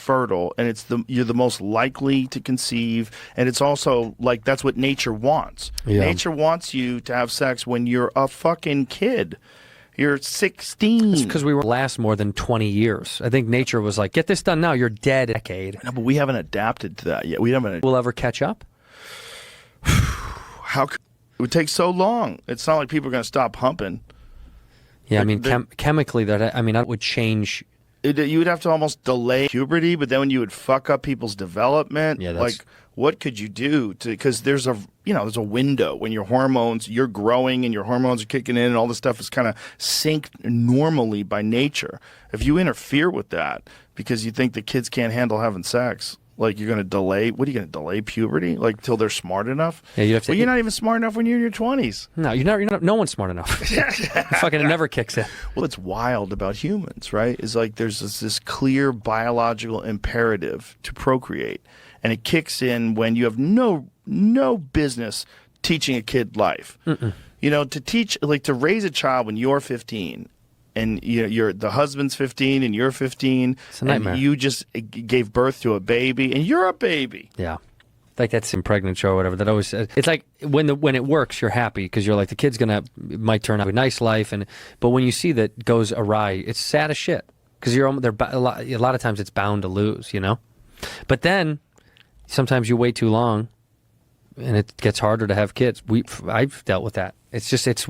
fertile, and you're the most likely to conceive, and it's also like that's what nature wants. Yeah. Nature wants you to have sex when you're a fucking kid. You're 16. It's because we were last more than 20 years. I think nature was like, get this done now. You're dead. Decade. No, but we haven't adapted to that yet. We'll ever catch up? How could it would take so long? It's not like people are going to stop humping. Yeah, I mean, chemically, that would change. You would have to almost delay puberty, but then when you would fuck up people's development, like what could you do to? Because there's a window when you're growing and your hormones are kicking in, and all this stuff is kind of synced normally by nature. If you interfere with that because you think the kids can't handle having sex, like you're going to delay. What are you going to delay puberty? Like till they're smart enough? Yeah, you have to. Well, you're not even smart enough when you're in your 20s. No, you're not. No one's smart enough. Fucking it never kicks in. Well, it's wild about humans, right? Is like there's this clear biological imperative to procreate, and it kicks in when you have no business teaching a kid life. You know, to raise a child when you're 15. And the husband's 15 and you're 15. It's a nightmare. And you just gave birth to a baby and you're a baby. Yeah. Like that pregnant show or whatever. That always it's like when it works, you're happy because you're like the kid's might turn out a nice life, but when you see that goes awry, it's sad as shit because a lot of times it's bound to lose, you know. But then sometimes you wait too long, and it gets harder to have kids. I've dealt with that. It's just it's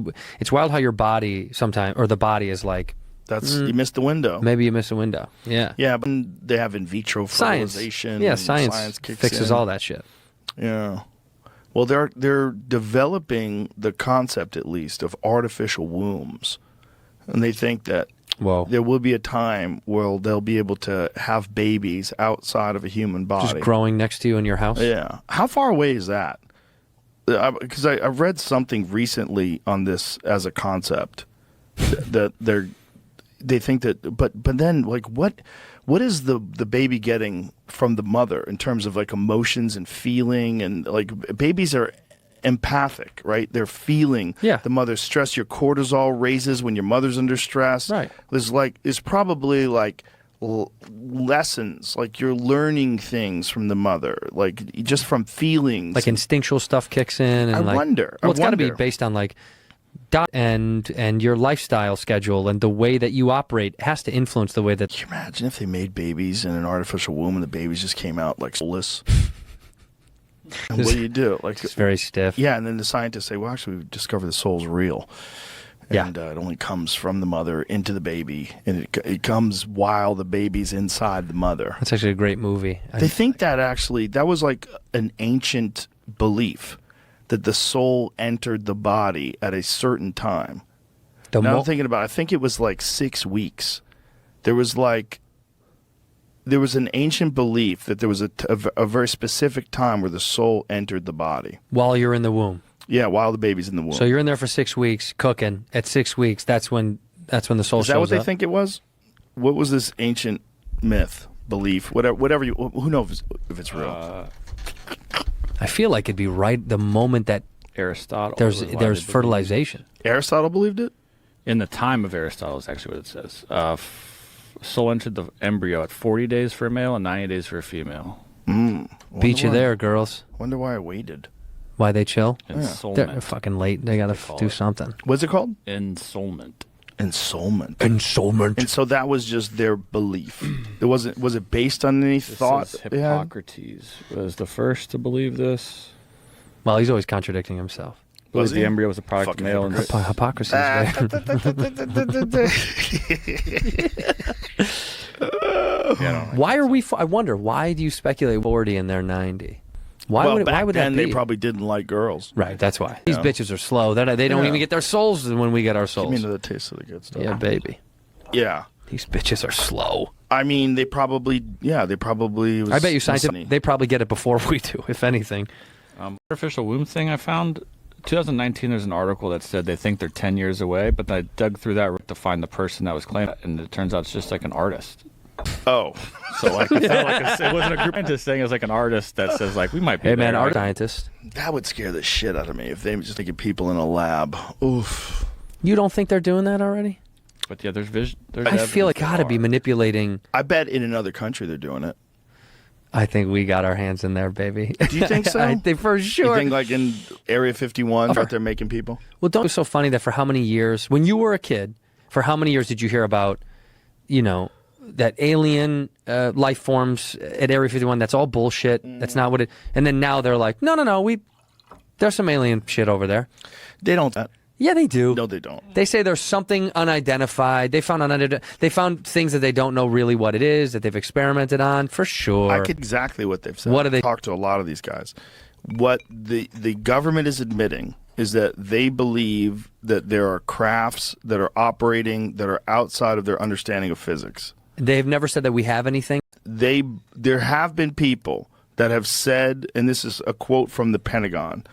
wild how your body sometimes, or the body is like, you missed the window. Maybe you missed a window. Yeah. Yeah, but they have in vitro fertilization. Yeah, science fixes all that shit. Yeah. Well, they're developing the concept, at least, of artificial wombs, and they think that there will be a time where they'll be able to have babies outside of a human body, just growing next to you in your house. Yeah. How far away is that? Because I read something recently on this as a concept that they think that, but then like what is the baby getting from the mother in terms of like emotions and feeling, and like babies are empathic, right? They're feeling the mother's stress. Your cortisol raises when your mother's under stress. Right. There's probably like lessons, like you're learning things from the mother, like just from feelings, like instinctual stuff kicks in. And I wonder. Well, it's got to be based on like diet and your lifestyle schedule, and the way that you operate has to influence the way that. Can you imagine if they made babies in an artificial womb and the babies just came out like soulless? And what do you do? Like it's very stiff. Yeah, and then the scientists say, well, actually, we've discovered the soul's real. And it only comes from the mother into the baby, and it comes while the baby's inside the mother. That's actually a great movie. They think that was like an ancient belief that the soul entered the body at a certain time. Now I'm thinking about it, I think it was like 6 weeks. There was an ancient belief that there was a very specific time where the soul entered the body. While you're in the womb. Yeah, while the baby's in the womb. So you're in there for 6 weeks cooking. At 6 weeks, that's when the soul shows up. Is that what they think it was? What was this ancient myth, belief, whatever who knows if it's real? I feel like it'd be right the moment that Aristotle. There's fertilization. Aristotle believed it? In the time of Aristotle is actually what it says. Soul entered the embryo at 40 days for a male and 90 days for a female. Beat you there, girls. Wonder why I waited. Why they chill? Ensoulment. They're fucking late. They gotta do something. What's it called? Ensoulment. Ensoulment. Ensoulment. And so that was just their belief. Was it based on any thought? Hippocrates was the first to believe this. Well, he's always contradicting himself. Believed the embryo was a product of male and hypocrisy. Why are we? I wonder. Why do you speculate 40 and they're 90? Why would that be? They probably didn't like girls. Right, that's why. These bitches are slow. They don't even get their souls when we get our souls. Give me another taste of the good stuff. Yeah, baby. Yeah. These bitches are slow. I mean, they probably. I bet you scientists, they probably get it before we do, if anything. Artificial womb thing I found, 2019, there's an article that said they think they're 10 years away, but I dug through that to find the person that was claiming it, and it turns out it's just like an artist. Oh. So like, it wasn't a group scientist saying, it was like an artist that says like, we might be art scientist. That would scare the shit out of me if they just get people in a lab. Oof. You don't think they're doing that already? But yeah, there's vision. I feel like gotta be manipulating. I bet in another country they're doing it. I think we got our hands in there, baby. Do you think so? I think for sure. You think like in Area 51 out there making people? Well, don't. It's so funny that for how many years, when you were a kid, for how many years did you hear about, that alien life forms at Area 51? That's all bullshit. That's not what it. And then now they're like, no, there's some alien shit over there. They don't. Yeah, they do. No, they don't. They say there's something unidentified. They found things that they don't know really what it is, that they've experimented on, for sure. I get exactly what they've said. What do they talk to a lot of these guys? What the government is admitting is that they believe that there are crafts that are operating that are outside of their understanding of physics. They've never said that we have anything? There have been people that have said, and this is a quote from the Pentagon,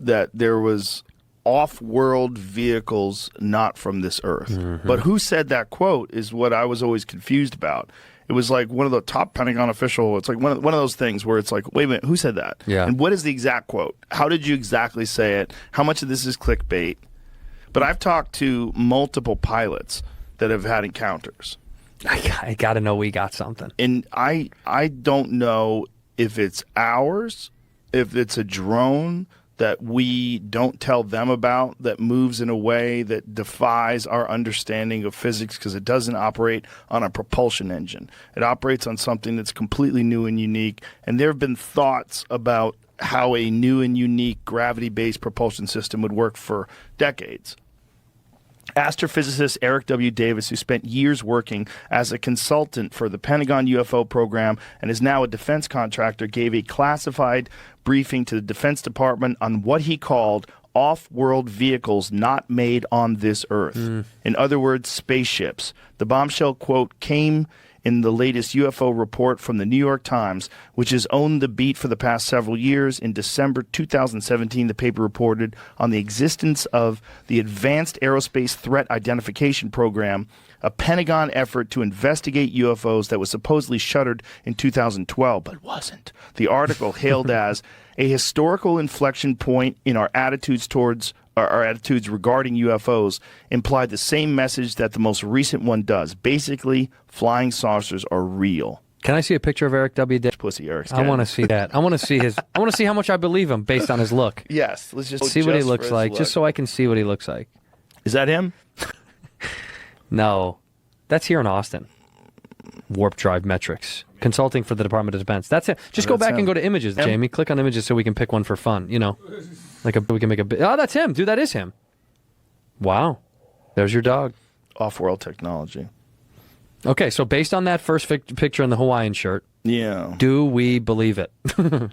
that there was off-world vehicles not from this earth. Mm-hmm. But who said that quote is what I was always confused about. It was like one of the top Pentagon official. It's like one of those things where it's like, wait a minute, who said that? Yeah. And what is the exact quote? How did you exactly say it? How much of this is clickbait? But I've talked to multiple pilots that have had encounters. I got to know we got something. And I don't know if it's ours, if it's a drone that we don't tell them about, that moves in a way that defies our understanding of physics because it doesn't operate on a propulsion engine. It operates on something that's completely new and unique. And there have been thoughts about how a new and unique gravity-based propulsion system would work for decades. Astrophysicist Eric W. Davis, who spent years working as a consultant for the Pentagon UFO program and is now a defense contractor, gave a classified briefing to the Defense Department on what he called off-world vehicles not made on this Earth. In other words, spaceships. The bombshell quote came in the latest UFO report from the New York Times, which has owned the beat for the past several years. In December 2017, the paper reported on the existence of the Advanced Aerospace Threat Identification Program, a Pentagon effort to investigate UFOs that was supposedly shuttered in 2012, but wasn't. The article, hailed as a historical inflection point in our attitudes regarding UFOs, implied the same message that the most recent one does. Basically, flying saucers are real. Can I see a picture of Eric W. Davis? Pussy Eric's I want to see that. I want to see I want to see how much I believe him based on his look. Yes, let's just see what he looks like, just so I can see what he looks like. Is that him? No, that's here in Austin. Warp Drive Metrics, consulting for the Department of Defense. That's it. Just go back and go to images, Jamie. Click on images so we can pick one for fun. We can make a. Oh, that's him, dude. That is him. Wow, there's your dog. Off-world technology. Okay, so based on that first picture in the Hawaiian shirt, yeah, do we believe it? A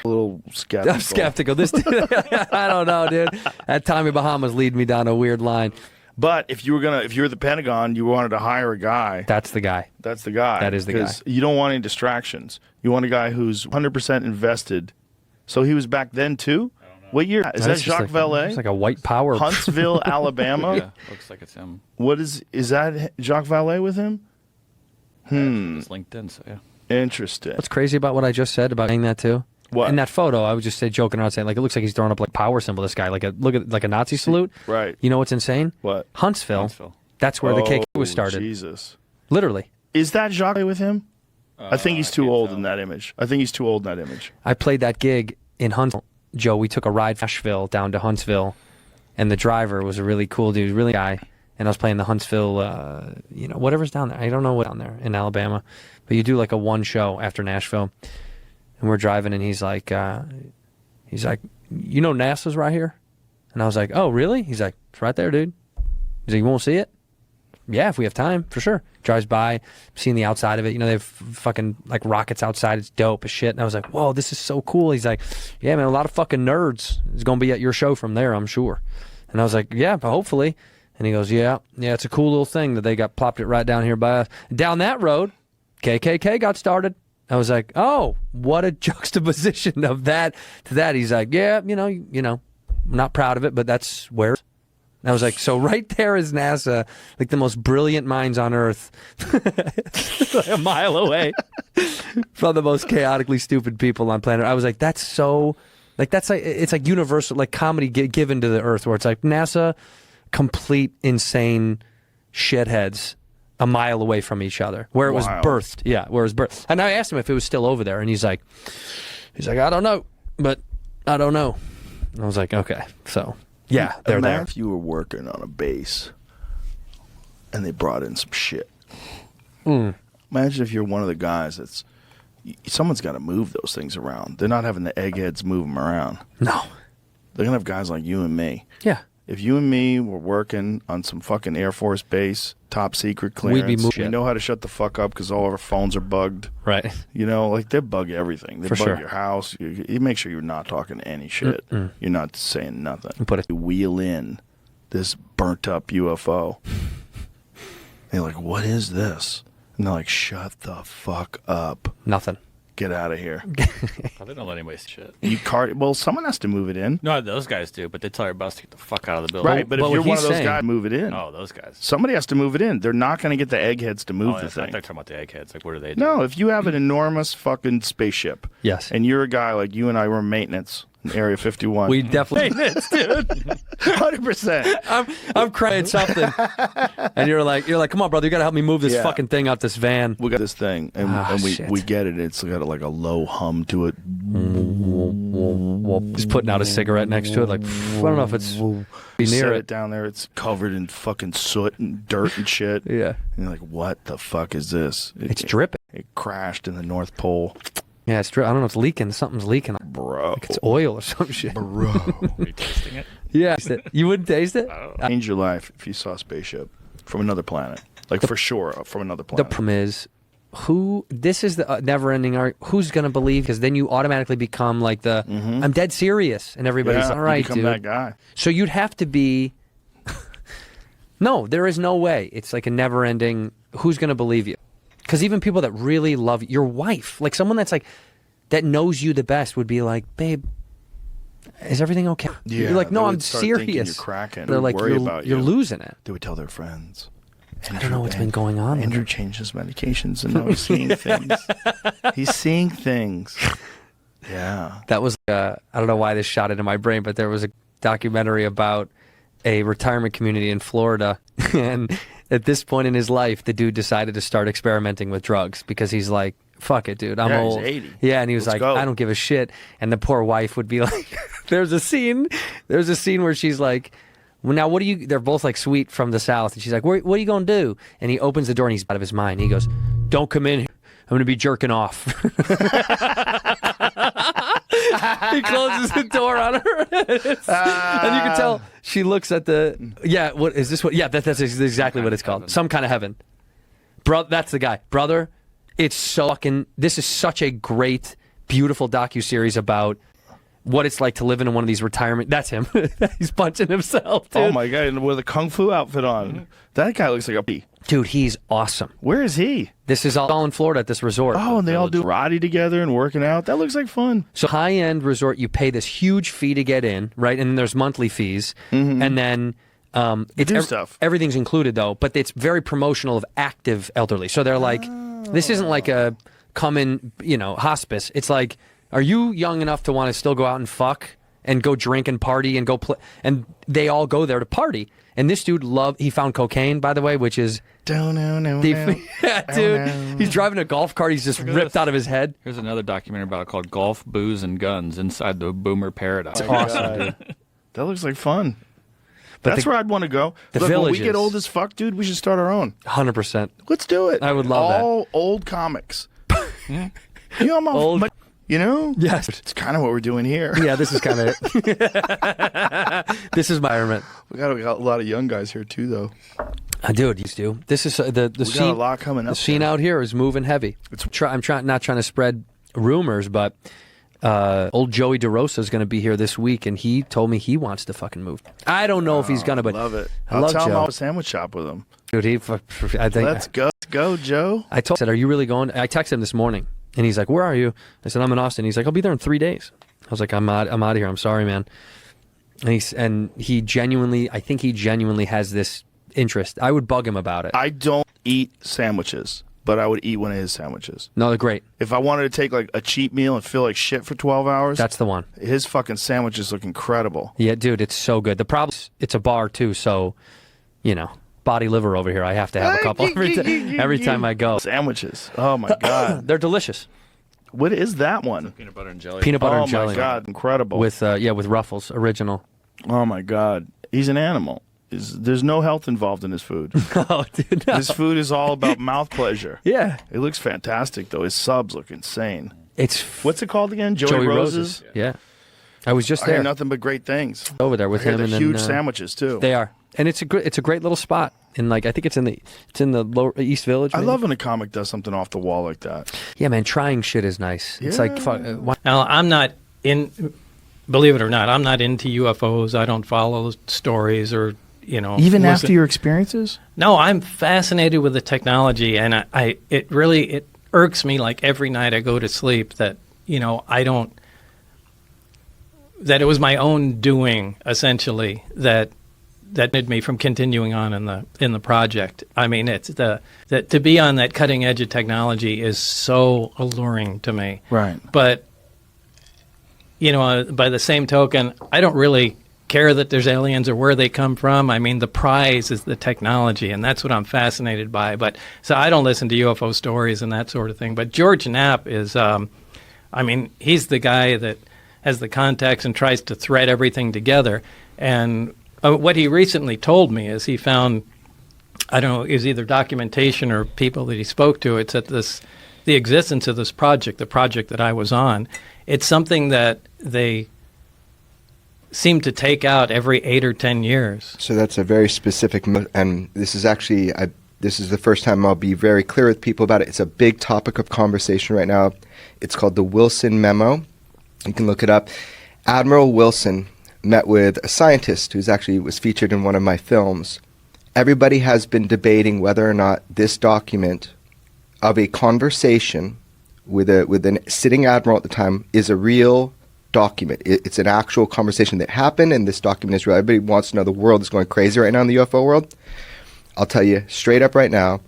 little skeptical. I'm skeptical. This dude, I don't know, dude. That Tommy Bahamas lead me down a weird line. But if you were the Pentagon, you wanted to hire a guy. That's the guy. That's the guy. That is the guy. Because you don't want any distractions. You want a guy who's 100% invested. So he was back then too? What year? Is that Jacques Vallée? It's like a white power. Huntsville, Alabama? Yeah, looks like it's him. Is that Jacques Vallée with him? It's LinkedIn, so yeah. Interesting. What's crazy about what I just said about saying that too? What? In that photo, I would just say joking around saying, like, it looks like he's throwing up like power symbol, this guy. Like a Nazi salute. Right. You know what's insane? What? Huntsville. That's where the KKK was started. Jesus. Literally. Is that Jacques with him? I think he's too old in that image. I played that gig in Huntsville. Joe, we took a ride from Nashville down to Huntsville, and the driver was a really cool dude, really guy. And I was playing the Huntsville, whatever's down there. I don't know what's down there in Alabama, but you do like a one show after Nashville. And we're driving, and he's like, you know NASA's right here? And I was like, oh, really? He's like, it's right there, dude. He's like, you won't see it? Yeah, if we have time, for sure. Drives by, seeing the outside of it. They have fucking like rockets outside. It's dope as shit. And I was like, whoa, this is so cool. He's like, yeah, man, a lot of fucking nerds is going to be at your show from there, I'm sure. And I was like, yeah, but hopefully. And he goes, yeah, it's a cool little thing that they plopped it right down here by us. Down that road, KKK got started. I was like, oh, what a juxtaposition of that to that. He's like, yeah, I'm not proud of it, but that's where. And I was like, so right there is NASA, like the most brilliant minds on Earth, like a mile away from the most chaotically stupid people on planet. I was like, that's so, like, it's like universal, like comedy given to the Earth, where it's like NASA, complete insane shitheads a mile away from each other, where it was birthed. Yeah, where it was birthed. And I asked him if it was still over there, and he's like, I don't know, but I don't know. And I was like, okay, so yeah, they're there. If you were working on a base, and they brought in some shit. Imagine if you're one of the guys that's. Someone's got to move those things around. They're not having the eggheads move them around. No. They're going to have guys like you and me. Yeah. If you and me were working on some fucking Air Force base, top secret clearance, we'd be moving. We know how to shut the fuck up because all of our phones are bugged. Right. You know, like they bug everything. They For bug sure. your house. You make sure you're not talking any shit. You're not saying nothing. You wheel in this burnt up UFO. They're like, what is this? And they're like, shut the fuck up. Nothing. Get out of here. They don't let anybody see shit. Well, someone has to move it in. No, those guys do, but they tell your boss to get the fuck out of the building. Right, but if what you're one he's of those saying- guys, move it in. Oh, those guys. Somebody has to move it in. They're not going to get the eggheads to move the They're thing. talking about the eggheads. Like, what do they do? No, if you have an enormous fucking spaceship, Yes. and you're a guy like you and I were maintenance in Area 51. We definitely. maintenance, dude. 100%. I'm crying something, and you're like, come on, brother, you gotta help me move this Yeah. fucking thing out this van. We got this thing, and, Shit. we get it. It's got like a low hum to it. He's putting out a cigarette next to it, like I don't know if it's be Set near it it. down there. It's covered in fucking soot and dirt and shit. Yeah, And you're like, what the fuck is this? it's dripping. It crashed in the North Pole. Yeah, it's dripping. I don't know, it's leaking. Something's leaking. Bro. Like it's oil or some shit. Bro. Are you tasting it? Yeah, you wouldn't taste it. Change your life if you saw a spaceship from another planet. Like, for sure, from another The planet. problem is, this is the never-ending argument. Who's going to believe? Because then you automatically become like I'm dead serious. And everybody's Yeah, all right, you become dude. that guy. So you'd have to be... No, there is no way. It's like a never-ending... Who's going to believe you? Because even people that really love your wife, like someone that's like, that knows you the best would be like, babe, is everything okay? Yeah, you're like, they no, would I'm start thinking serious. you're cracking. They're They like, worry about you're you. losing it. They would tell their friends. I don't know what's been going on with Andrew him. changed his medications and now he's seeing things. He's seeing things. Yeah. That was, I don't know why this shot into my brain, but there was a documentary about a retirement community in Florida. And at this point in his life, the dude decided to start experimenting with drugs because he's like, fuck it, dude. I'm Yeah, he's old. 80. Yeah, and he was Let's like, go. I don't give a shit. And the poor wife would be like, there's a scene where she's like, well, now what do you, they're both like sweet from the South. And she's like, what are you going to do? And he opens the door and he's out of his mind. He goes, don't come in here. I'm going to be jerking off. He closes the door on her. And you can tell she looks at what is this? That's exactly what it's called. Some kind of heaven. Bro, that's the guy. Brother, it's so fucking, this is such a great, beautiful docuseries about what it's like to live in one of these retirement. That's him. He's punching himself, dude. Oh my God. And with a Kung Fu outfit on. That guy looks like a bee. Dude, he's awesome. Where is he? This is all in Florida at this resort. Oh, and they all do karate together and working out. That looks like fun. So high-end resort, you pay this huge fee to get in, right? And then there's monthly fees. And then it's stuff. Everything's included, though. But it's very promotional of active elderly. So they're like, this isn't like a come in, hospice. It's like, are you young enough to want to still go out and fuck and go drink and party and go play? And they all go there to party. And this dude he found cocaine, by the way, which is... Yeah, dude. He's driving a golf cart. He's just ripped out of his head. Here's another documentary about it called Golf, Booze, and Guns Inside the Boomer Paradise. It's awesome, dude. That looks like fun. But That's where I'd want to go. the Look, when we villages. get old as fuck, dude, we should start our own. 100%. Let's do it. I would love that. All old comics. You know, I'm Old- but, you know? Yes. It's kind of what we're doing here. Yeah, this is kind of it. This is my environment. We got a lot of young guys here, too, though. Dude, these do. This is the We scene. got a lot coming up. The scene out here is moving heavy. I'm not trying to spread rumors, but old Joey DeRosa is going to be here this week, and he told me he wants to fucking move. I don't know if he's gonna, but Love it. I I'll love tell him Joe. I'll sandwich shop with him. Dude, I think Let's go, Joe. I said, "Are you really going?" I texted him this morning, and he's like, "Where are you?" I said, "I'm in Austin." He's like, "I'll be there in 3 days." I was like, "I'm out of here. I'm sorry, man." And he genuinely, I think he genuinely has this interest. I would bug him about it. I don't eat sandwiches, but I would eat one of his sandwiches. No, they're great. If I wanted to take like a cheap meal and feel like shit for 12 hours, That's the one. his fucking sandwiches look incredible. Yeah, dude, it's so good. The problem is it's a bar too, so body liver over here. I have to have a couple every time I go. Sandwiches. Oh my God. They're delicious. What is that one? Peanut butter and jelly. Peanut butter Oh and jelly. my God, incredible. With with Ruffles, original. Oh my God. He's an animal. There's no health involved in his food. Oh, dude, no. His food is all about mouth pleasure. Yeah. It looks fantastic though. His subs look insane. It's What's it called again? Joey Rose's? Yeah. I was just I there hear nothing but great things. over there with I hear him, they're and then huge sandwiches too. They are, and it's a great little spot. And like I think it's in the lower East Village. I maybe? love when a comic does something off the wall like that. Yeah, man, trying shit is nice. It's like fuck, Now, I'm not believe it or not, I'm not into UFOs. I don't follow stories or, Even listen. after your experiences? No, I'm fascinated with the technology, and it irks me like every night I go to sleep that, that it was my own doing, essentially, that did me from continuing on in the project. I mean, it's that to be on that cutting edge of technology is so alluring to me. Right. But by the same token, I don't really care that there's aliens or where they come from. I mean, the prize is the technology, and that's what I'm fascinated by. But so I don't listen to UFO stories and that sort of thing. But George Knapp is, he's the guy that has the contacts and tries to thread everything together. And what he recently told me is he found, I don't know, is either documentation or people that he spoke to. It's that the existence of this project, the project that I was on, it's something that they seem to take out every 8 or 10 years. So that's a very specific, and this is actually, this is the first time I'll be very clear with people about it. It's a big topic of conversation right now. It's called the Wilson Memo. You can look it up. Admiral Wilson met with a scientist who's actually was featured in one of my films. Everybody has been debating whether or not this document of a conversation with a sitting admiral at the time is a real document. It's an actual conversation that happened, and this document is real. Everybody wants to know. The world is going crazy right now in the UFO world. I'll tell you straight up right now,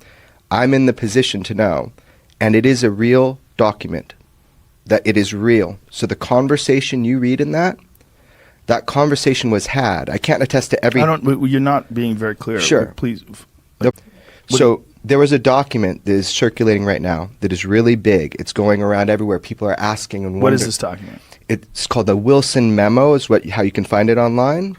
I'm in the position to know, and it is a real document, that it is real. So the conversation you read in that conversation was had. I can't attest to every... You're not being very clear. Sure. Please. So there was a document that is circulating right now that is really big. It's going around everywhere. People are asking and wondering. What is this document? It's called the Wilson Memo, is how you can find it online,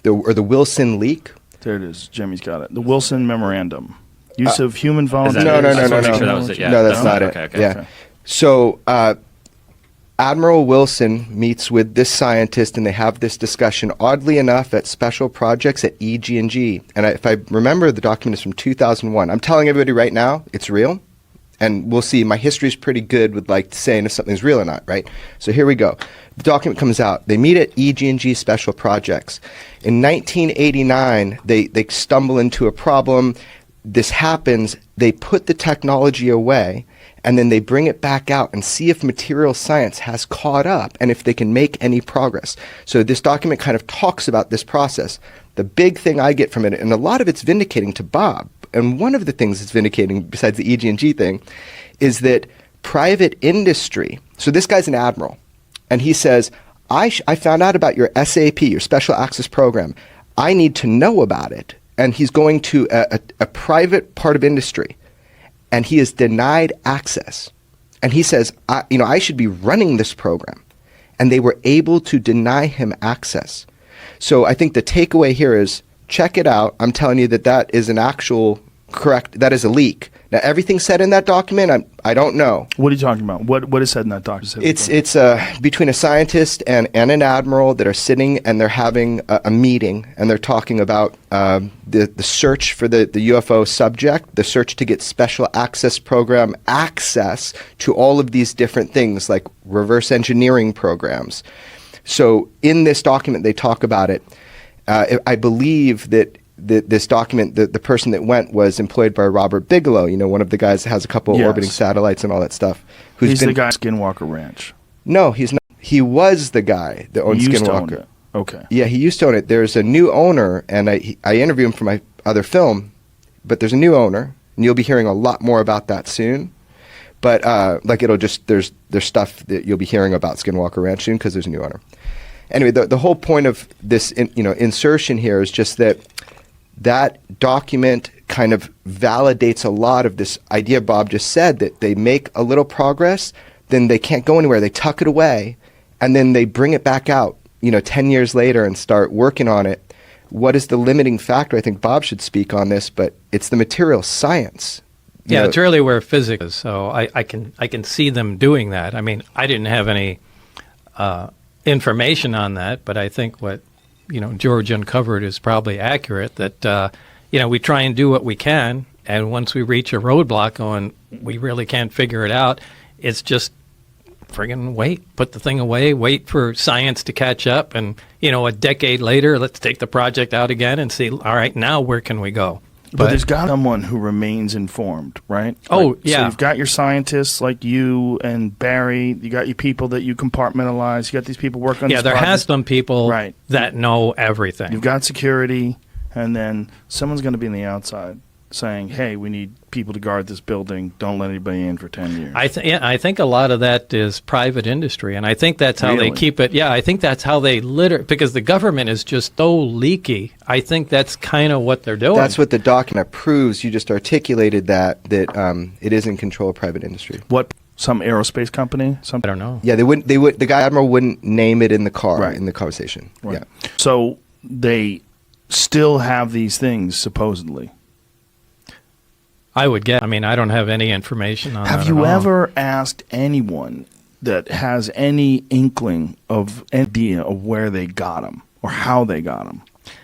or the Wilson Leak. There it is. Jimmy's got it. The Wilson Memorandum. Use of human volunteers. No. I just wanna make sure that was it. Yeah. No, that's not it. Okay. Yeah. Okay. So Admiral Wilson meets with this scientist, and they have this discussion, oddly enough, at special projects at EG&G. And if I remember, the document is from 2001. I'm telling everybody right now, it's real. And we'll see. My history is pretty good with saying if something's real or not, right? So here we go. The document comes out. They meet at EG&G Special Projects. In 1989, they stumble into a problem. This happens. They put the technology away, and then they bring it back out and see if material science has caught up and if they can make any progress. So this document kind of talks about this process. The big thing I get from it, and a lot of it's vindicating to Bob, and one of the things it's vindicating, besides the EG&G thing, is that private industry, so this guy's an admiral, and he says, I found out about your SAP, your Special Access Program. I need to know about it. And he's going to a private part of industry, and he is denied access. And he says, I should be running this program. And they were able to deny him access. So I think the takeaway here is, check it out. I'm telling you that is an actual correct, that is a leak. Now, everything said in that document, I don't know. What are you talking about? What is said in that document? It's between a scientist and an admiral that are sitting, and they're having a meeting, and they're talking about the search for the UFO subject, the search to get special access program access to all of these different things like reverse engineering programs. So in this document, they talk about it. I believe that this document, the person that went was employed by Robert Bigelow, one of the guys that has a couple orbiting satellites and all that stuff. He's the guy at Skinwalker Ranch. No, he's not. He was the guy that owned He used Skinwalker. to own it. Okay. Yeah, he used to own it. There's a new owner, and I interviewed him for my other film, but there's a new owner, and you'll be hearing a lot more about that soon. But there's stuff that you'll be hearing about Skinwalker Ranch soon because there's a new owner. Anyway, the whole point of this insertion here is just that that document kind of validates a lot of this idea Bob just said, that they make a little progress, then they can't go anywhere. They tuck it away, and then they bring it back out, 10 years later and start working on it. What is the limiting factor? I think Bob should speak on this, but it's the material science. Yeah, it's really where physics is. So I can see them doing that. I mean, I didn't have any information on that, but I think what George uncovered is probably accurate. That we try and do what we can, and once we reach a roadblock going, we really can't figure it out. It's just friggin' put the thing away, wait for science to catch up, and a decade later, let's take the project out again and see. All right, now where can we go? But there's got someone who remains informed, right? Oh, yeah. So you've got your scientists like you and Barry. You got your people that you compartmentalize. You got these people working on this there project. has some people Right. that know everything. You've got security, and then someone's going to be on the outside saying, hey, we need people to guard this building. Don't let anybody in for 10 years. I think a lot of that is private industry, and I think that's how Really? they keep it. Yeah, I think that's how they because the government is just so leaky. I think that's kind of what they're doing. That's what the document proves. You just articulated that it is in control of private industry. What? Some aerospace company? I don't know. Yeah, they would. The guy admiral wouldn't name it in the car Right. in the conversation. Right. Yeah. So they still have these things, supposedly. I would get. I mean, I don't have any information on that. Have you at all. ever asked anyone that has any inkling of idea of where they got them or how they got them?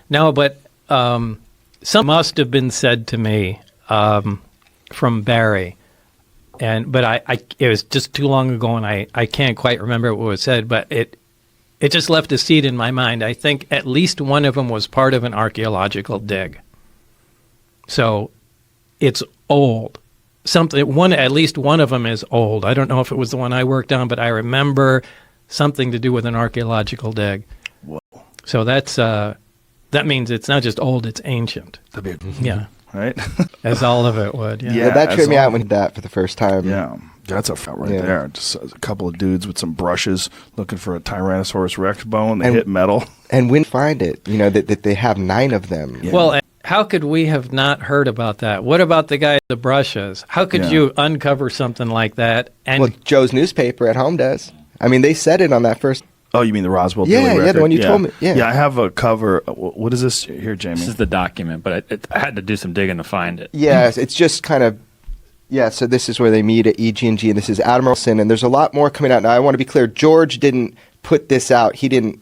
No, but some must have been said to me from Barry, but it was just too long ago, and I can't quite remember what was said, but it just left a seed in my mind. I think at least one of them was part of an archaeological dig. So it's old. At least one of them is old. I don't know if it was the one I worked on, but I remember something to do with an archaeological dig. Whoa. So that means it's not just old, it's ancient. Yeah, Right? as all of it would. Yeah. Yeah. That as tripped me long- out when he did that for the first time. Yeah. That's a fact right Yeah. there. Just a couple of dudes with some brushes looking for a Tyrannosaurus Rex bone. They And- hit metal. And when you find it, that they have 9 of them. Yeah. Well, how could we have not heard about that? What about the guy with the brushes? How could Yeah. you uncover something like that? And Well, Joe's newspaper at home does. I mean, they said it on that first. Oh, you mean the Roswell Yeah, Billy yeah, the record? one you told me, yeah. Yeah, I have a cover. What is this here, Jamie? This is the document, but I had to do some digging to find it. Yes, it's just kind of. Yeah, so this is where they meet at EG&G, and this is Admiral Sin, and there's a lot more coming out. Now, I want to be clear, George didn't put this out. He didn't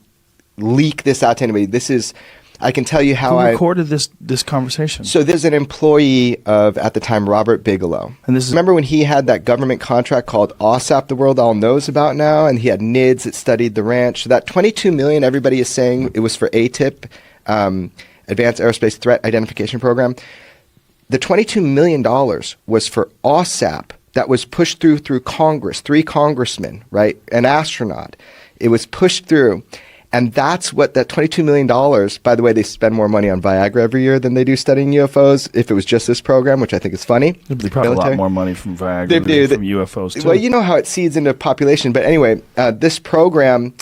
leak this out to anybody. This is, I can tell you how Who I... recorded this conversation? So there's an employee of, at the time, Robert Bigelow. And this is- Remember when he had that government contract called OSAP, the world all knows about now, and he had NIDS that studied the ranch. So that $22 million, everybody is saying it was for ATIP, Advanced Aerospace Threat Identification Program. The $22 million was for OSAP that was pushed through Congress, 3 congressmen, right, an astronaut. It was pushed through. And that's what that $22 million, by the way, they spend more money on Viagra every year than they do studying UFOs. If it was just this program, which I think is funny. They probably a lot Military. more money from Viagra They than do. from UFOs, too. Well, you know how it seeds into population. But anyway, this program,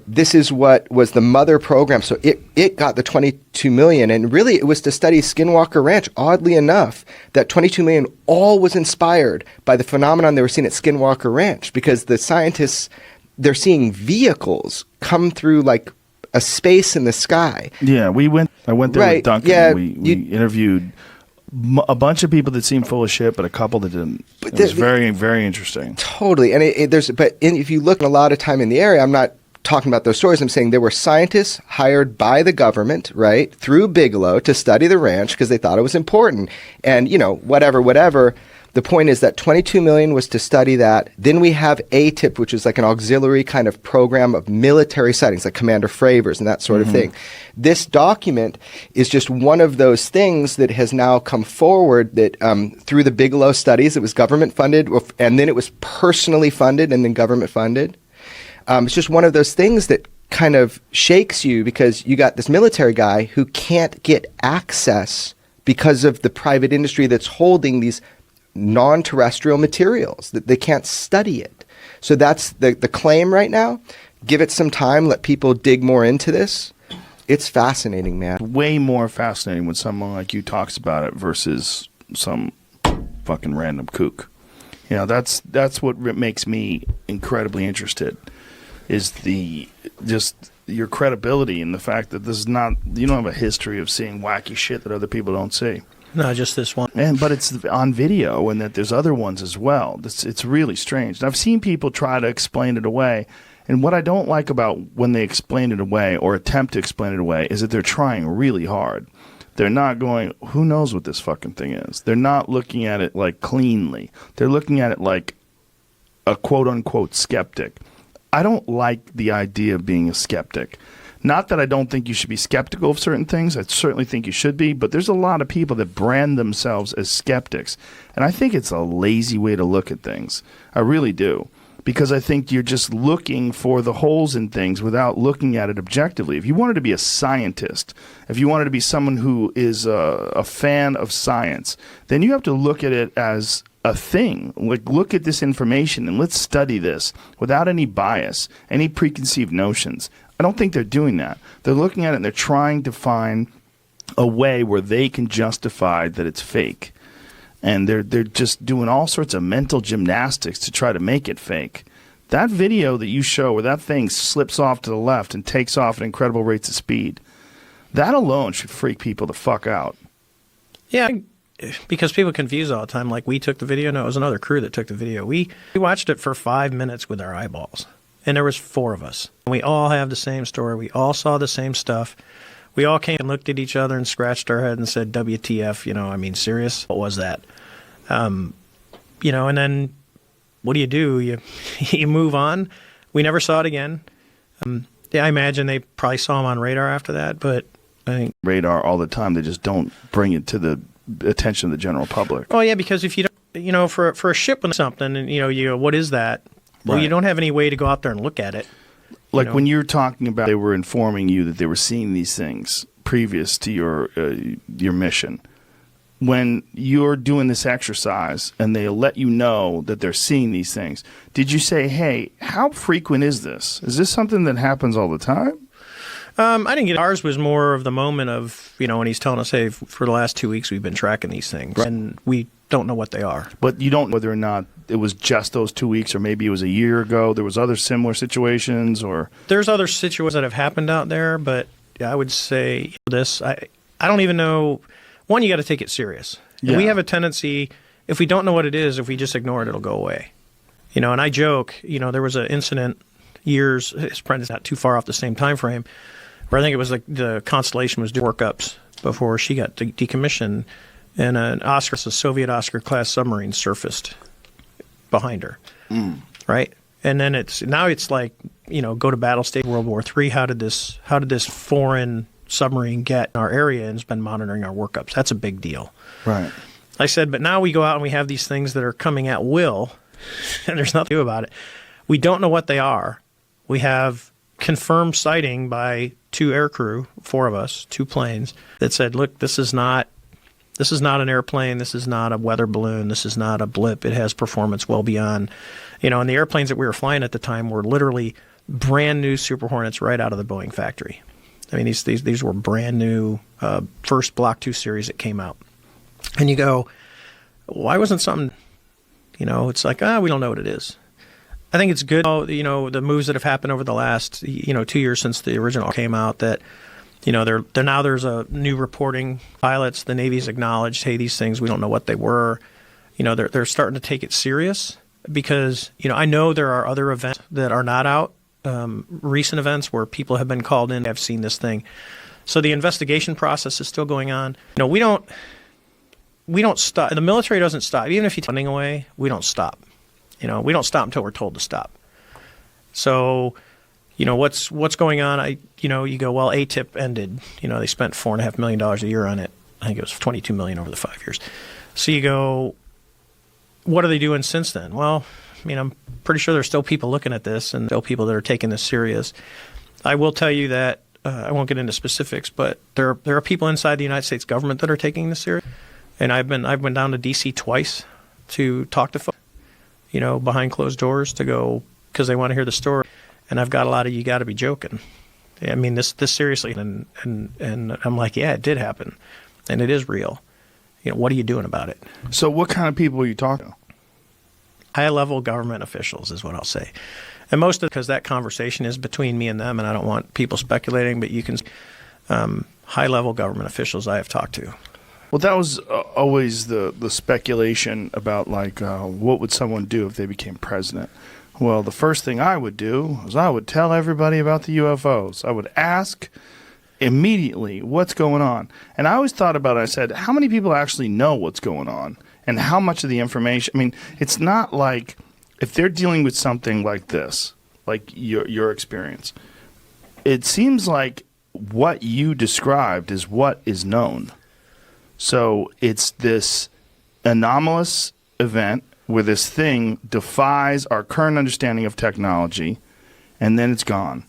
this is what was the mother program. So it got the $22 million. And really, it was to study Skinwalker Ranch. Oddly enough, that $22 million all was inspired by the phenomenon they were seeing at Skinwalker Ranch, because the scientists, they're seeing vehicles come through like a space in the sky. Yeah, I went there Right, with Duncan. yeah, And we interviewed a bunch of people that seemed full of shit, but a couple that didn't. But It was the- very, very interesting. Totally. And if you look a lot of time in the area, I'm not talking about those stories. I'm saying there were scientists hired by the government, right, through Bigelow to study the ranch because they thought it was important. And, whatever. The point is that $22 million was to study that. Then we have ATIP, which is like an auxiliary kind of program of military sightings, like Commander Fravers and that sort of thing. This document is just one of those things that has now come forward that through the Bigelow studies, it was government funded, and then it was personally funded and then government funded. It's just one of those things that kind of shakes you because you got this military guy who can't get access because of the private industry that's holding these non-terrestrial materials, that they can't study it. So that's the claim right now. Give it some time, let people dig more into this. It's fascinating, man. Way more fascinating when someone like you talks about it versus some fucking random kook. You know, that's what makes me incredibly interested, is just your credibility and the fact that this is not, you don't have a history of seeing wacky shit that other people don't see. No, just this one. But it's on video, and that there's other ones as well. It's really strange. And I've seen people try to explain it away, and what I don't like about when they explain it away or attempt to explain it away is that they're trying really hard. They're not going, who knows what this fucking thing is? They're not looking at it like cleanly. They're looking at it like a quote-unquote skeptic. I don't like the idea of being a skeptic. Not that I don't think you should be skeptical of certain things. I certainly think you should be. But there's a lot of people that brand themselves as skeptics. And I think it's a lazy way to look at things. I really do. Because I think you're just looking for the holes in things without looking at it objectively. If you wanted to be a scientist, if you wanted to be someone who is a fan of science, then you have to look at it as a thing. Like, look at this information and let's study this without any bias, any preconceived notions. I don't think they're doing that. They're looking at it and they're trying to find a way where they can justify that it's fake. And they're just doing all sorts of mental gymnastics to try to make it fake. That video that you show where that thing slips off to the left and takes off at incredible rates of speed, that alone should freak people the fuck out. Yeah, because people confuse all the time. Like, we took the video. No, it was another crew that took the video. We watched it for 5 minutes with our eyeballs. And there was 4 of us. We all have the same story. We all saw the same stuff. We all came and looked at each other and scratched our head and said, WTF, I mean, serious? What was that? And then what do? You move on. We never saw it again. I imagine they probably saw him on radar after that, but I think... Radar all the time. They just don't bring it to the attention of the general public. Oh, yeah, because if you don't, for a ship with something, and, you go, what is that? Well, Right. You don't have any way to go out there and look at it. Like when you're talking about they were informing you that they were seeing these things previous to your mission. When you're doing this exercise and they let you know that they're seeing these things, did you say, hey, how frequent is this? Is this something that happens all the time? I didn't get ours was more of the moment of, when he's telling us, hey, for the last 2 weeks we've been tracking these things, and we don't know what they are. But you don't know whether or not it was just those 2 weeks, or maybe it was a year ago. There was other similar situations, or there's other situations that have happened out there, but I would say this. I don't even know. One, you got to take it serious. Yeah. And we have a tendency, if we don't know what it is, if we just ignore it, it'll go away. And I joke. There was an incident years. It's probably not too far off the same time frame, where I think it was like the Constellation was doing workups before she got decommissioned, and a Soviet Oscar-class submarine surfaced behind her, right? And then it's like, go to battle state World War III. How did this foreign submarine get in our area and has been monitoring our workups? That's a big deal. right. I said, but now we go out and we have these things that are coming at will, and there's nothing to do about it. We don't know what they are. We have confirmed sighting by 2 aircrew, 4 of us, 2 planes, that said, look, this is not an airplane. This is not a weather balloon. This is not a blip. It has performance well beyond, and the airplanes that we were flying at the time were literally brand new Super Hornets right out of the Boeing factory. I mean, these were brand new, first Block 2 series that came out. And you go, why wasn't something, it's like, we don't know what it is. I think it's good, the moves that have happened over the last, 2 years since the original came out, that, now there's a new reporting. Pilots, the Navy's acknowledged, hey, these things, we don't know what they were. They're starting to take it serious because, I know there are other events that are not out, recent events where people have been called in, have seen this thing. So the investigation process is still going on. We don't stop. The military doesn't stop. Even if you take funding away, we don't stop. We don't stop until we're told to stop. So, what's going on? You go, well, ATIP ended. They spent $4.5 million a year on it. I think it was $22 million over the 5 years. So you go, what are they doing since then? Well, I'm pretty sure there's still people looking at this and still people that are taking this serious. I will tell you that I won't get into specifics, but there are people inside the United States government that are taking this serious. And I've been down to D.C. twice to talk to folks, behind closed doors, to go because they want to hear the story. And I've got a lot of, you got to be joking. I mean, this seriously. And I'm like, yeah, it did happen. And it is real. What are you doing about it? So what kind of people are you talking to? High-level government officials is what I'll say. And most of because that conversation is between me and them, and I don't want people speculating, but you can high-level government officials I have talked to. Well, that was always the speculation about, like, what would someone do if they became president? Well, the first thing I would do is I would tell everybody about the UFOs. I would ask immediately what's going on. And I always thought about it. I said, how many people actually know what's going on? And how much of the information? I mean, it's not like if they're dealing with something like this, like your experience, it seems like what you described is what is known. So it's this anomalous event where this thing defies our current understanding of technology, and then it's gone.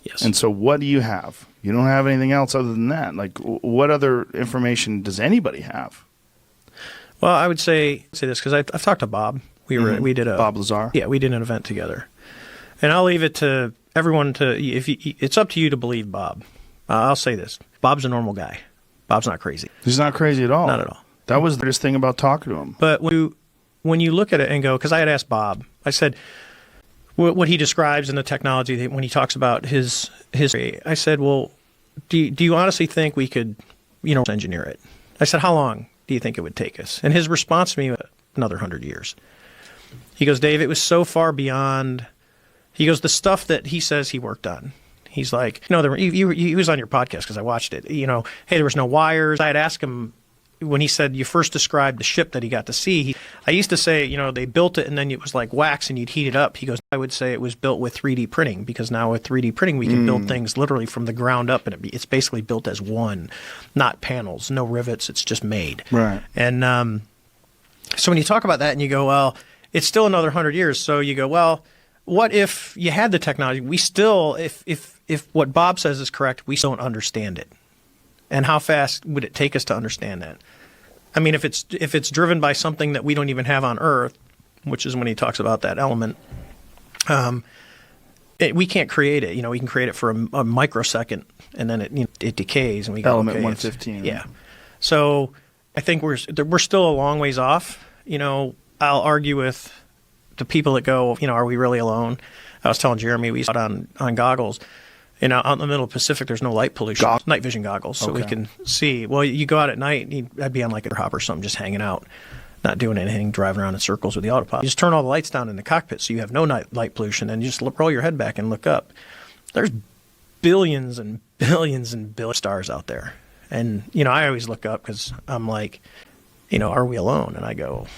Yes. And so what do you have? You don't have anything else other than that. Like, what other information does anybody have? Well, I would say this because I've talked to Bob. We did a Bob Lazar. Yeah, we did an event together, and I'll leave it to everyone to it's up to you to believe Bob. I'll say this: Bob's a normal guy. Bob's not crazy. He's not crazy at all. Not at all. That was the greatest thing about talking to him. But when you look at it and go, because I had asked Bob, I said what he describes in the technology when he talks about his history. I said, well, do you honestly think we could, engineer it? I said, how long do you think it would take us? And his response to me was another 100 years. He goes, Dave, it was so far beyond. He goes, the stuff that he says he worked on. He's like, he was on your podcast because I watched it. Hey, there was no wires. I had asked him when he said you first described the ship that he got to see. I used to say, they built it and then it was like wax and you'd heat it up. He goes, I would say it was built with 3D printing because now with 3D printing we can build things literally from the ground up and it's basically built as one, not panels, no rivets. It's just made. Right. And so when you talk about that and you go, well, it's still another 100 years. So you go, well, what if you had the technology? We still, if what Bob says is correct, we still don't understand it. And how fast would it take us to understand that? I mean, if it's driven by something that we don't even have on Earth, which is when he talks about that element, we can't create it. We can create it for a microsecond, and then it decays, and we go, element okay, 115. Yeah. So I think we're still a long ways off. I'll argue with the people that go, are we really alone? I was telling Jeremy we saw it on goggles. Out in the middle of the Pacific, there's no light pollution. Night vision goggles, so we can see. Well, you go out at night, I'd be on like a hop or something, just hanging out, not doing anything, driving around in circles with the autopilot. You just turn all the lights down in the cockpit so you have no light pollution, and you just roll your head back and look up. There's billions and billions and billions of stars out there. And, I always look up because I'm like, are we alone? And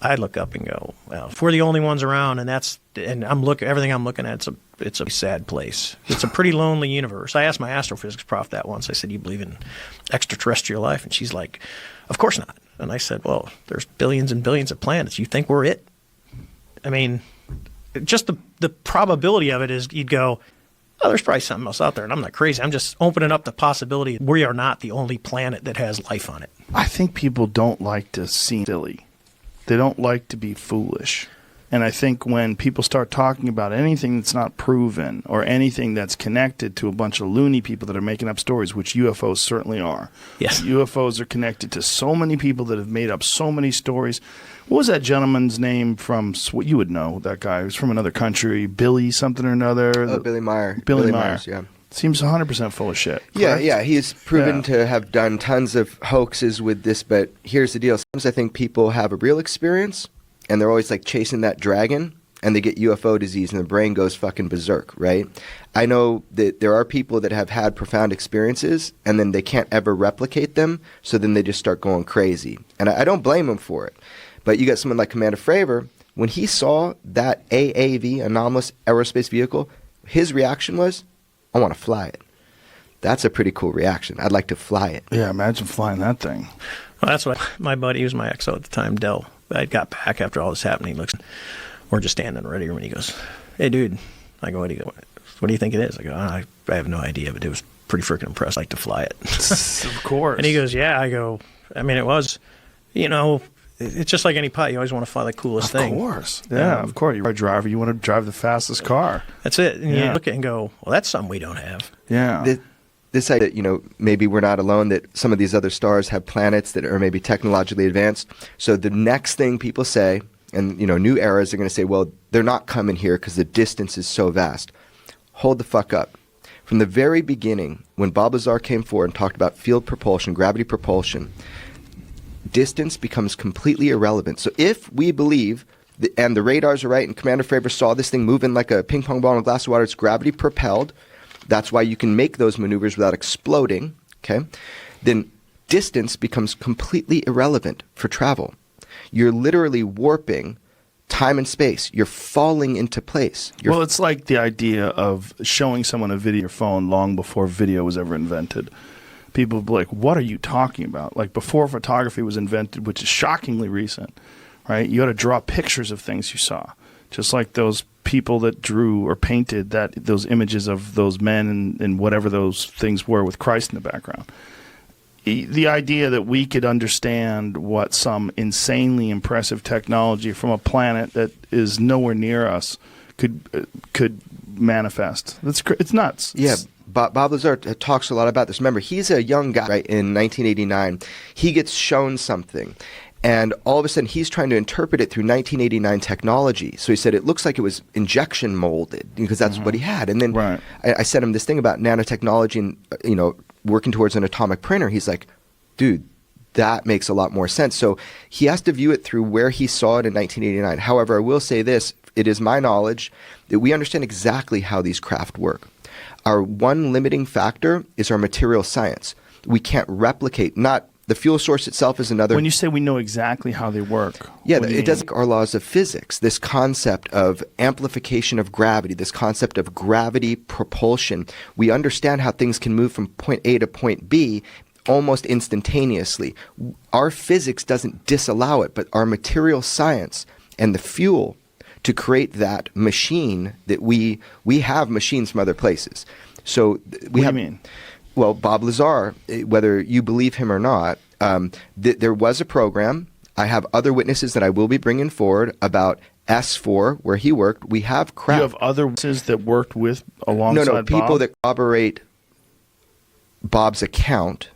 I look up and go, well, if we're the only ones around, and everything I'm looking at, it's a sad place. It's a pretty lonely universe. I asked my astrophysics prof that once. I said, "Do you believe in extraterrestrial life?" And she's like, "Of course not." And I said, "Well, there's billions and billions of planets. You think we're it?" I mean, just the probability of it is you'd go, "Oh, there's probably something else out there." And I'm not crazy. I'm just opening up the possibility we are not the only planet that has life on it. I think people don't like to seem silly. They don't like to be foolish. And I think when people start talking about anything that's not proven or anything that's connected to a bunch of loony people that are making up stories, which UFOs certainly are. Yes. UFOs are connected to so many people that have made up so many stories. What was that gentleman's name from, you would know that guy, he was from another country, Billy something or another. Oh, Billy Meyer. Billy Meyer. Myers, yeah. Seems 100% full of shit. Yeah, he's proven to have done tons of hoaxes with this, but here's the deal. Sometimes I think people have a real experience, and they're always like chasing that dragon, and they get UFO disease, and their brain goes fucking berserk, right? I know that there are people that have had profound experiences, and then they can't ever replicate them, so then they just start going crazy. And I don't blame them for it. But you got someone like Commander Fravor, when he saw that AAV, anomalous aerospace vehicle, his reaction was, I want to fly it. That's a pretty cool reaction. I'd like to fly it. Yeah, imagine flying that thing. Well, that's what my buddy, he was my XO at the time, Dell. I got back after all this happened. He looks, we're just standing in the ready room, and he goes, "Hey, dude." I go, what do you think it is? I go, I have no idea, but it was pretty freaking impressed. I'd like to fly it. Of course. And he goes, yeah. I go, I mean, it was, it's just like any pilot. You always want to fly the coolest thing. Of course. Yeah, of course. You're a driver. You want to drive the fastest car. That's it. And you look at it and go, well, that's something we don't have. Yeah. This idea that, maybe we're not alone, that some of these other stars have planets that are maybe technologically advanced. So the next thing people say, and, new eras are going to say, well, they're not coming here because the distance is so vast. Hold the fuck up. From the very beginning, when Bob Lazar came forward and talked about field propulsion, gravity propulsion, distance becomes completely irrelevant. So if we believe, and the radars are right, and Commander Fravor saw this thing moving like a ping pong ball in a glass of water, it's gravity propelled, that's why you can make those maneuvers without exploding, okay? Then distance becomes completely irrelevant for travel. You're literally warping time and space. You're falling into place. Well, it's like the idea of showing someone a video on your phone long before video was ever invented. People would be like, what are you talking about? Like before photography was invented, which is shockingly recent, right? You had to draw pictures of things you saw. Just like those people that drew or painted those images of those men and whatever those things were with Christ in the background. The idea that we could understand what some insanely impressive technology from a planet that is nowhere near us could manifest. It's nuts. Yeah. Bob Lazar talks a lot about this. Remember, he's a young guy, right? In 1989, he gets shown something. And all of a sudden, he's trying to interpret it through 1989 technology. So he said it looks like it was injection molded because that's what he had. And then I sent him this thing about nanotechnology and working towards an atomic printer. He's like, dude, that makes a lot more sense. So he has to view it through where he saw it in 1989. However, I will say this: it is my knowledge that we understand exactly how these craft work. Our one limiting factor is our material science. We can't replicate, not the fuel source itself is another. When you say we know exactly how they work. Yeah, it does our laws of physics, this concept of amplification of gravity, this concept of gravity propulsion. We understand how things can move from point A to point B almost instantaneously. Our physics doesn't disallow it, but our material science and the fuel to create that machine that we have machines from other places. So what do you mean? Well, Bob Lazar, whether you believe him or not, there was a program. I have other witnesses that I will be bringing forward about S4, where he worked. We have craft. You have other witnesses that worked with alongside No, people Bob? that corroborate Bob's account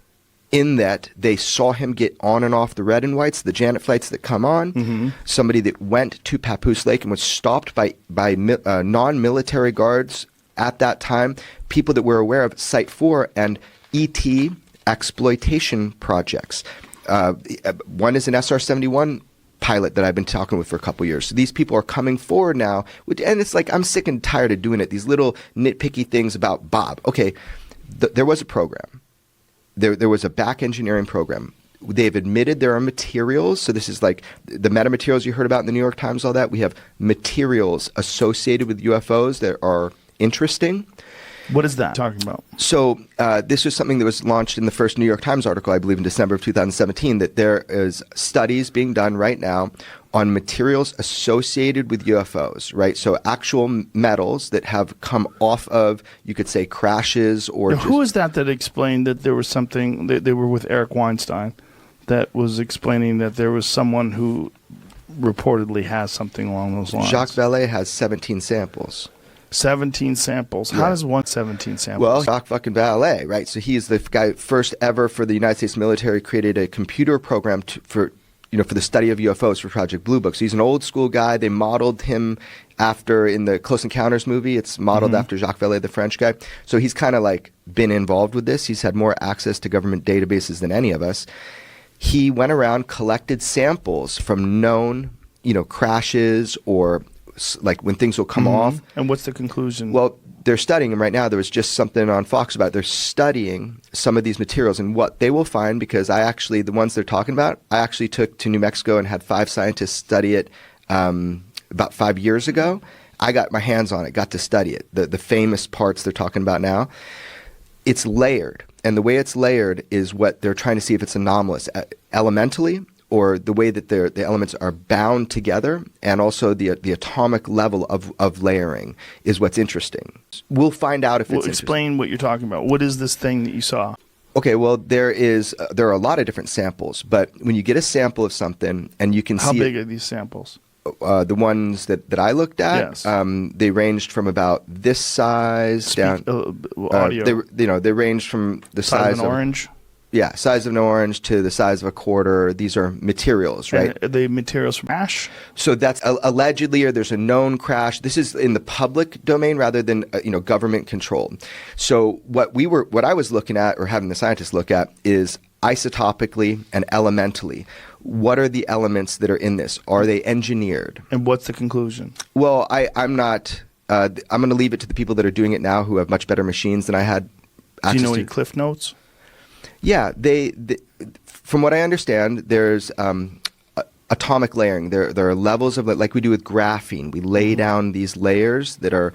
in that they saw him get on and off the red and whites, the Janet flights that come on. Somebody that went to Papoose Lake and was stopped by non-military guards at that time, people that were aware of Site 4 and ET exploitation projects. One is an SR-71 pilot that I've been talking with for a couple years. So these people are coming forward now, and it's like I'm sick and tired of doing it, these little nitpicky things about Bob. Okay, there was a program. There was a back engineering program. They've admitted there are materials. So this is like the metamaterials you heard about in the New York Times, all that. We have materials associated with UFOs that are interesting. What is that talking about? So this was something that was launched in the first New York Times article, I believe in December of 2017, that there is studies being done right now on materials associated with UFOs, right? So actual metals that have come off of, you could say, crashes or now, who is that explained that there was something, they were with Eric Weinstein, that was explaining that there was someone who reportedly has something along those lines? Jacques Vallée has 17 samples. 17 samples. How does one 17 samples? Well, Jacques fucking Vallée, right? So he is the guy first ever for the United States military created a computer program for the study of UFOs for Project Blue Book. So he's an old school guy. They modeled him after in the Close Encounters movie. It's modeled after Jacques Vallée, the French guy. So he's kind of like been involved with this. He's had more access to government databases than any of us. He went around, collected samples from known, crashes or like when things will come off. And what's the conclusion? Well, they're studying them right now. There was just something on Fox about it. They're studying some of these materials and what they will find, because the ones they're talking about, I actually took to New Mexico and had 5 scientists study it about 5 years ago. I got my hands on it, got to study it. The famous parts they're talking about now. It's layered. And the way it's layered is what they're trying to see if it's anomalous elementally, or the way that the elements are bound together, and also the atomic level of layering is what's interesting. We'll find out if it's explain what you're talking about. What is this thing that you saw? Okay, well, there are a lot of different samples, but when you get a sample of something and you can How see big are these samples? the ones that I looked at, Yes. they ranged from about this size down. Audio. They ranged from the size size of an orange. Yeah, size of an orange to the size of a quarter. These are materials, right? And are they materials from ash? So that's allegedly, or there's a known crash. This is in the public domain rather than government control. So what I was looking at, or having the scientists look at, is isotopically and elementally. What are the elements that are in this? Are they engineered? And what's the conclusion? Well, I'm not. I'm going to leave it to the people that are doing it now, who have much better machines than I had. Do you know to. any cliff notes? Yeah, from what I understand, there's atomic layering. There are levels of it, like we do with graphene. We lay down these layers that are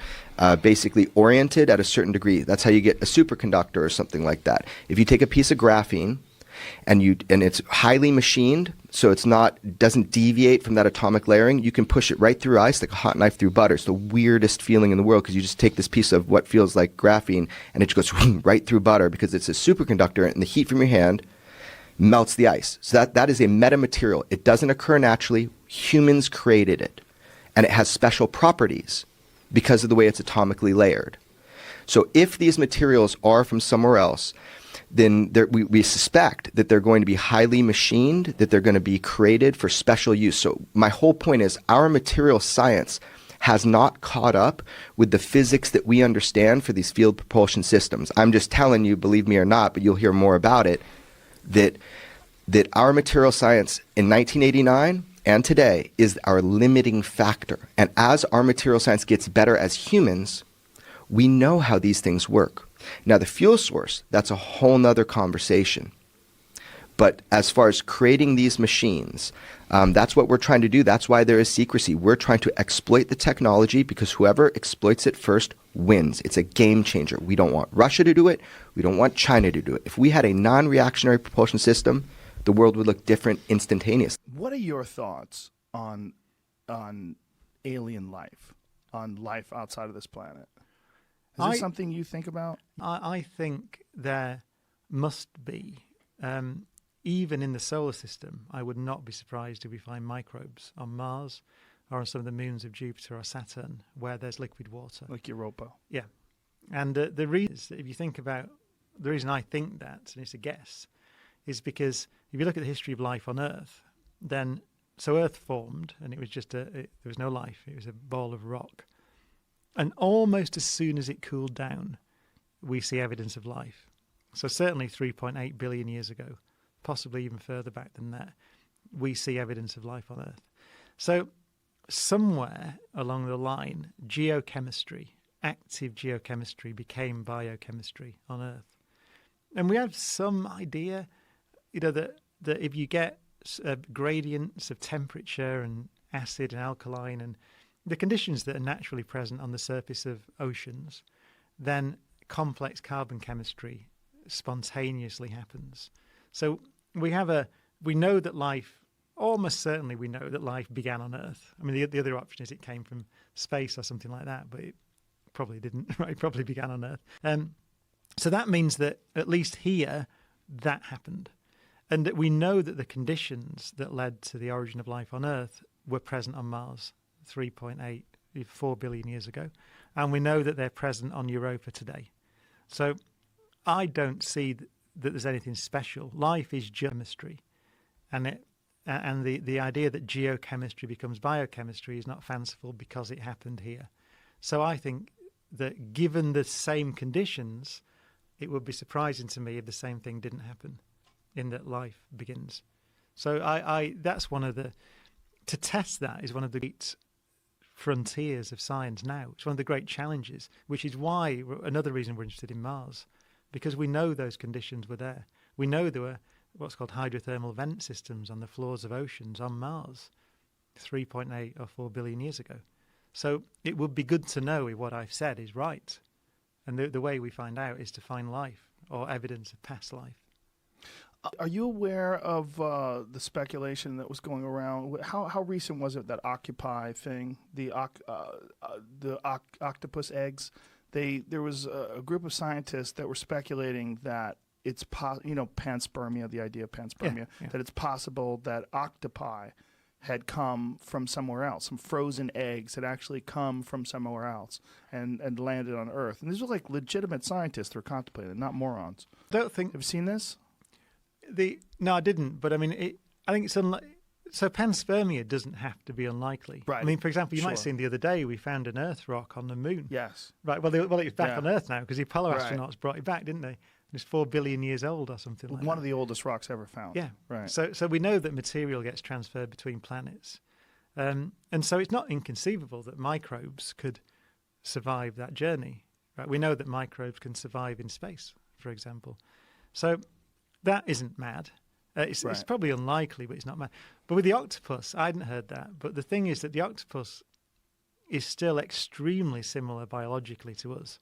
basically oriented at a certain degree. That's how you get a superconductor or something like that. If you take a piece of graphene and it's highly machined, so doesn't deviate from that atomic layering, you can push it right through ice like a hot knife through butter. It's the weirdest feeling in the world, because you just take this piece of what feels like graphene and it just goes right through butter, because it's a superconductor, and the heat from your hand melts the ice. So that is a metamaterial. It doesn't occur naturally. Humans created it, and it has special properties because of the way it's atomically layered. So if these materials are from somewhere else, then we suspect that they're going to be highly machined, that they're going to be created for special use. So my whole point is, our material science has not caught up with the physics that we understand for these field propulsion systems. I'm just telling you, believe me or not, but you'll hear more about it, that our material science in 1989 and today is our limiting factor. And as our material science gets better as humans, we know how these things work. Now, the fuel source, that's a whole nother conversation. But as far as creating these machines, that's what we're trying to do. That's why there is secrecy. We're trying to exploit the technology, because whoever exploits it first wins. It's a game changer. We don't want Russia to do it. We don't want China to do it. If we had a non-reactionary propulsion system, the world would look different instantaneously. What are your thoughts on alien life, on life outside of this planet? Is this something you think about? I think there must be. Even in the solar system, I would not be surprised if we find microbes on Mars or on some of the moons of Jupiter or Saturn where there's liquid water. Like Europa. Yeah. And the reason is that if you think about, the reason I think that, and it's a guess, is because if you look at the history of life on Earth, then, so Earth formed and it was just there was no life. It was a ball of rock. And almost as soon as it cooled down, we see evidence of life. So certainly 3.8 billion years ago, possibly even further back than that, we see evidence of life on Earth. So somewhere along the line, geochemistry, active geochemistry, became biochemistry on Earth. And we have some idea, that if you get gradients of temperature and acid and alkaline and the conditions that are naturally present on the surface of oceans, then complex carbon chemistry spontaneously happens. So we know that life, almost certainly we know that life began on Earth. I mean, the other option is it came from space or something like that, but it probably didn't, right? It probably began on Earth. So that means that at least here, that happened. And that we know that the conditions that led to the origin of life on Earth were present on Mars 4 billion years ago. And we know that they're present on Europa today. So I don't see that there's anything special. Life is geochemistry. And the idea that geochemistry becomes biochemistry is not fanciful because it happened here. So I think that given the same conditions, it would be surprising to me if the same thing didn't happen, in that life begins. So that's one of the, to test that is one of the great frontiers of science now. It's one of the great challenges, which is why, another reason we're interested in Mars, because we know those conditions were there. We know there were what's called hydrothermal vent systems on the floors of oceans on Mars 3.8 or 4 billion years ago. So it would be good to know if what I've said is right. And the way we find out is to find life or evidence of past life. Are you aware of the speculation that was going around? How recent was it, that Occupy thing, the octopus eggs? There was a group of scientists that were speculating that it's panspermia, the idea of panspermia, that it's possible that octopi had come from somewhere else. Some frozen eggs had actually come from somewhere else and landed on Earth. And these were like legitimate scientists that were contemplating, not morons. I don't think... Have you seen this? No, I didn't. But I mean, I think it's unlikely. So panspermia doesn't have to be unlikely. Right. I mean, for example, you might Sure. have seen the other day we found an Earth rock on the moon. Yes. Right. Well, it's back Yeah. on Earth now because the Apollo Right. astronauts brought it back, didn't they? It's 4 billion years old or something like that. One of the oldest rocks ever found. Yeah. Right. So we know that material gets transferred between planets. And so it's not inconceivable that microbes could survive that journey. Right? We know that microbes can survive in space, for example. So that isn't mad. It's Right. probably unlikely, but it's not mad. But with the octopus, I hadn't heard that. But the thing is that the octopus is still extremely similar biologically to us.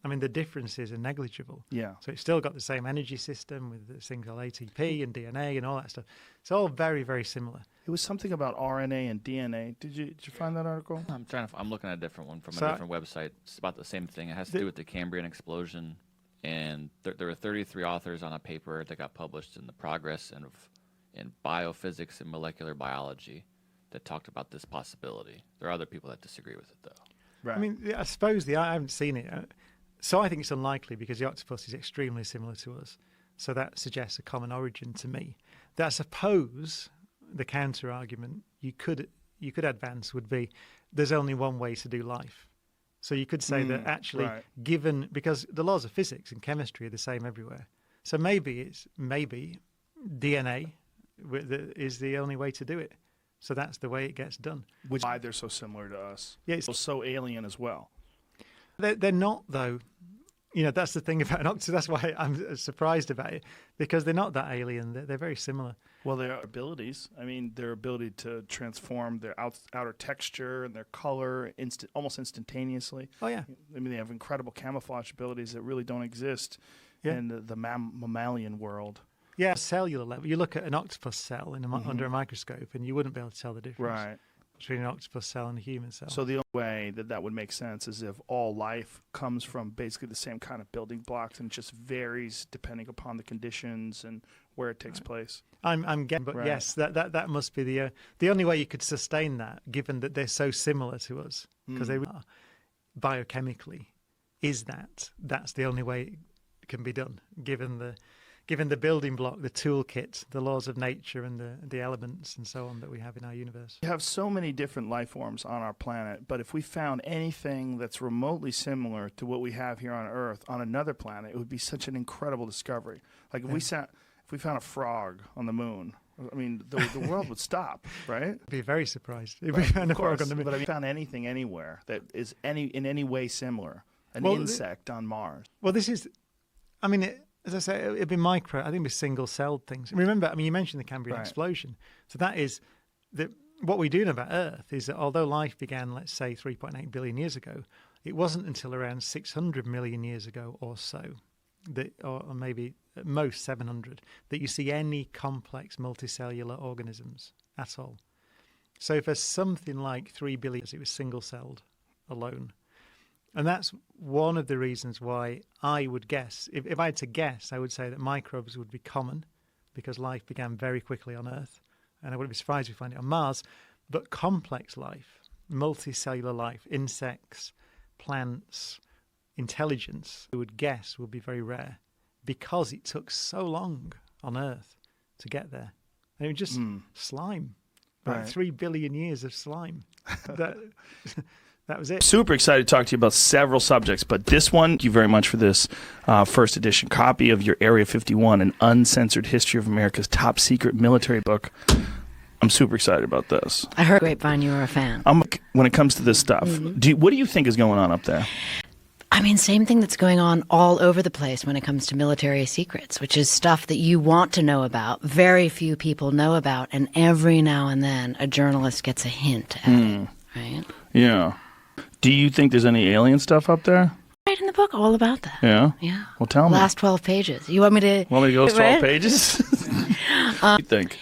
I mean, the differences are negligible. Yeah. So it's still got the same energy system with the things called ATP and DNA and all that stuff. It's all very, very similar. It was something about RNA and DNA. Did you find that article? I'm looking at a different one from So- a different website. It's about the same thing. It has to do with the Cambrian explosion, and there were 33 authors on a paper that got published in the Progress in Biophysics and Molecular Biology that talked about this possibility. There are other people that disagree with it, though. Right. I mean, I suppose I haven't seen it. So I think it's unlikely because the octopus is extremely similar to us. So that suggests a common origin to me. That I suppose the counter argument you could advance would be there's only one way to do life. So you could say that actually, right. given because the laws of physics and chemistry are the same everywhere. So maybe DNA is the only way to do it. So that's the way it gets done. Which is why they're so similar to us. Yeah, it's- So alien as well. They're not, though. That's the thing about an octopus. That's why I'm surprised about it, because they're not that alien. They're very similar. Well, their abilities. I mean, their ability to transform their outer texture and their color almost instantaneously. Oh, yeah. I mean, they have incredible camouflage abilities that really don't exist Yeah. in the mammalian world. Yeah, cellular level. You look at an octopus cell under a microscope, and you wouldn't be able to tell the difference Right. between an octopus cell and a human cell. So the only way that would make sense is if all life comes from basically the same kind of building blocks and just varies depending upon the conditions and where it takes place. I'm getting, but Right. yes, that must be the only way you could sustain that, given that they're so similar to us, because they are biochemically. That's the only way it can be done, given the building block, the toolkit, the laws of nature, and the elements and so on that we have in our universe. We have so many different life forms on our planet, but if we found anything that's remotely similar to what we have here on Earth on another planet, it would be such an incredible discovery. Like if we found a frog on the moon, I mean, the world would stop, right? I'd be very surprised if we found a frog on the moon. But if we found anything anywhere that is in any way similar, an Well, insect on Mars. Well, this is, I mean, as I say, it'd be micro. I think it'd be single-celled things. Remember, I mean, you mentioned the Cambrian Right. explosion. So that is what we do know about Earth is that although life began, let's say, 3.8 billion years ago, it wasn't until around 600 million years ago or so, or maybe at most 700, that you see any complex multicellular organisms at all. So for something like 3 billion, it was single-celled alone. And that's one of the reasons why I would guess, if I had to guess, I would say that microbes would be common because life began very quickly on Earth. And I wouldn't be surprised if we find it on Mars. But complex life, multicellular life, insects, plants, intelligence, I would guess would be very rare because it took so long on Earth to get there. And it was just slime. About Right. 3 billion years of slime. That was it. Super excited to talk to you about several subjects, but this one, thank you very much for this first edition copy of your Area 51, an uncensored history of America's top secret military book. I'm super excited about this. I heard grapevine you were a fan. When it comes to this stuff, what do you think is going on up there? I mean, same thing that's going on all over the place when it comes to military secrets, which is stuff that you want to know about, very few people know about, and every now and then a journalist gets a hint at it, right? Yeah. Do you think there's any alien stuff up there? Right in the book, all about that. Yeah? Yeah. Well, tell me. Last 12 pages. You want me to... Want me to go 12 Right? pages? What do you think?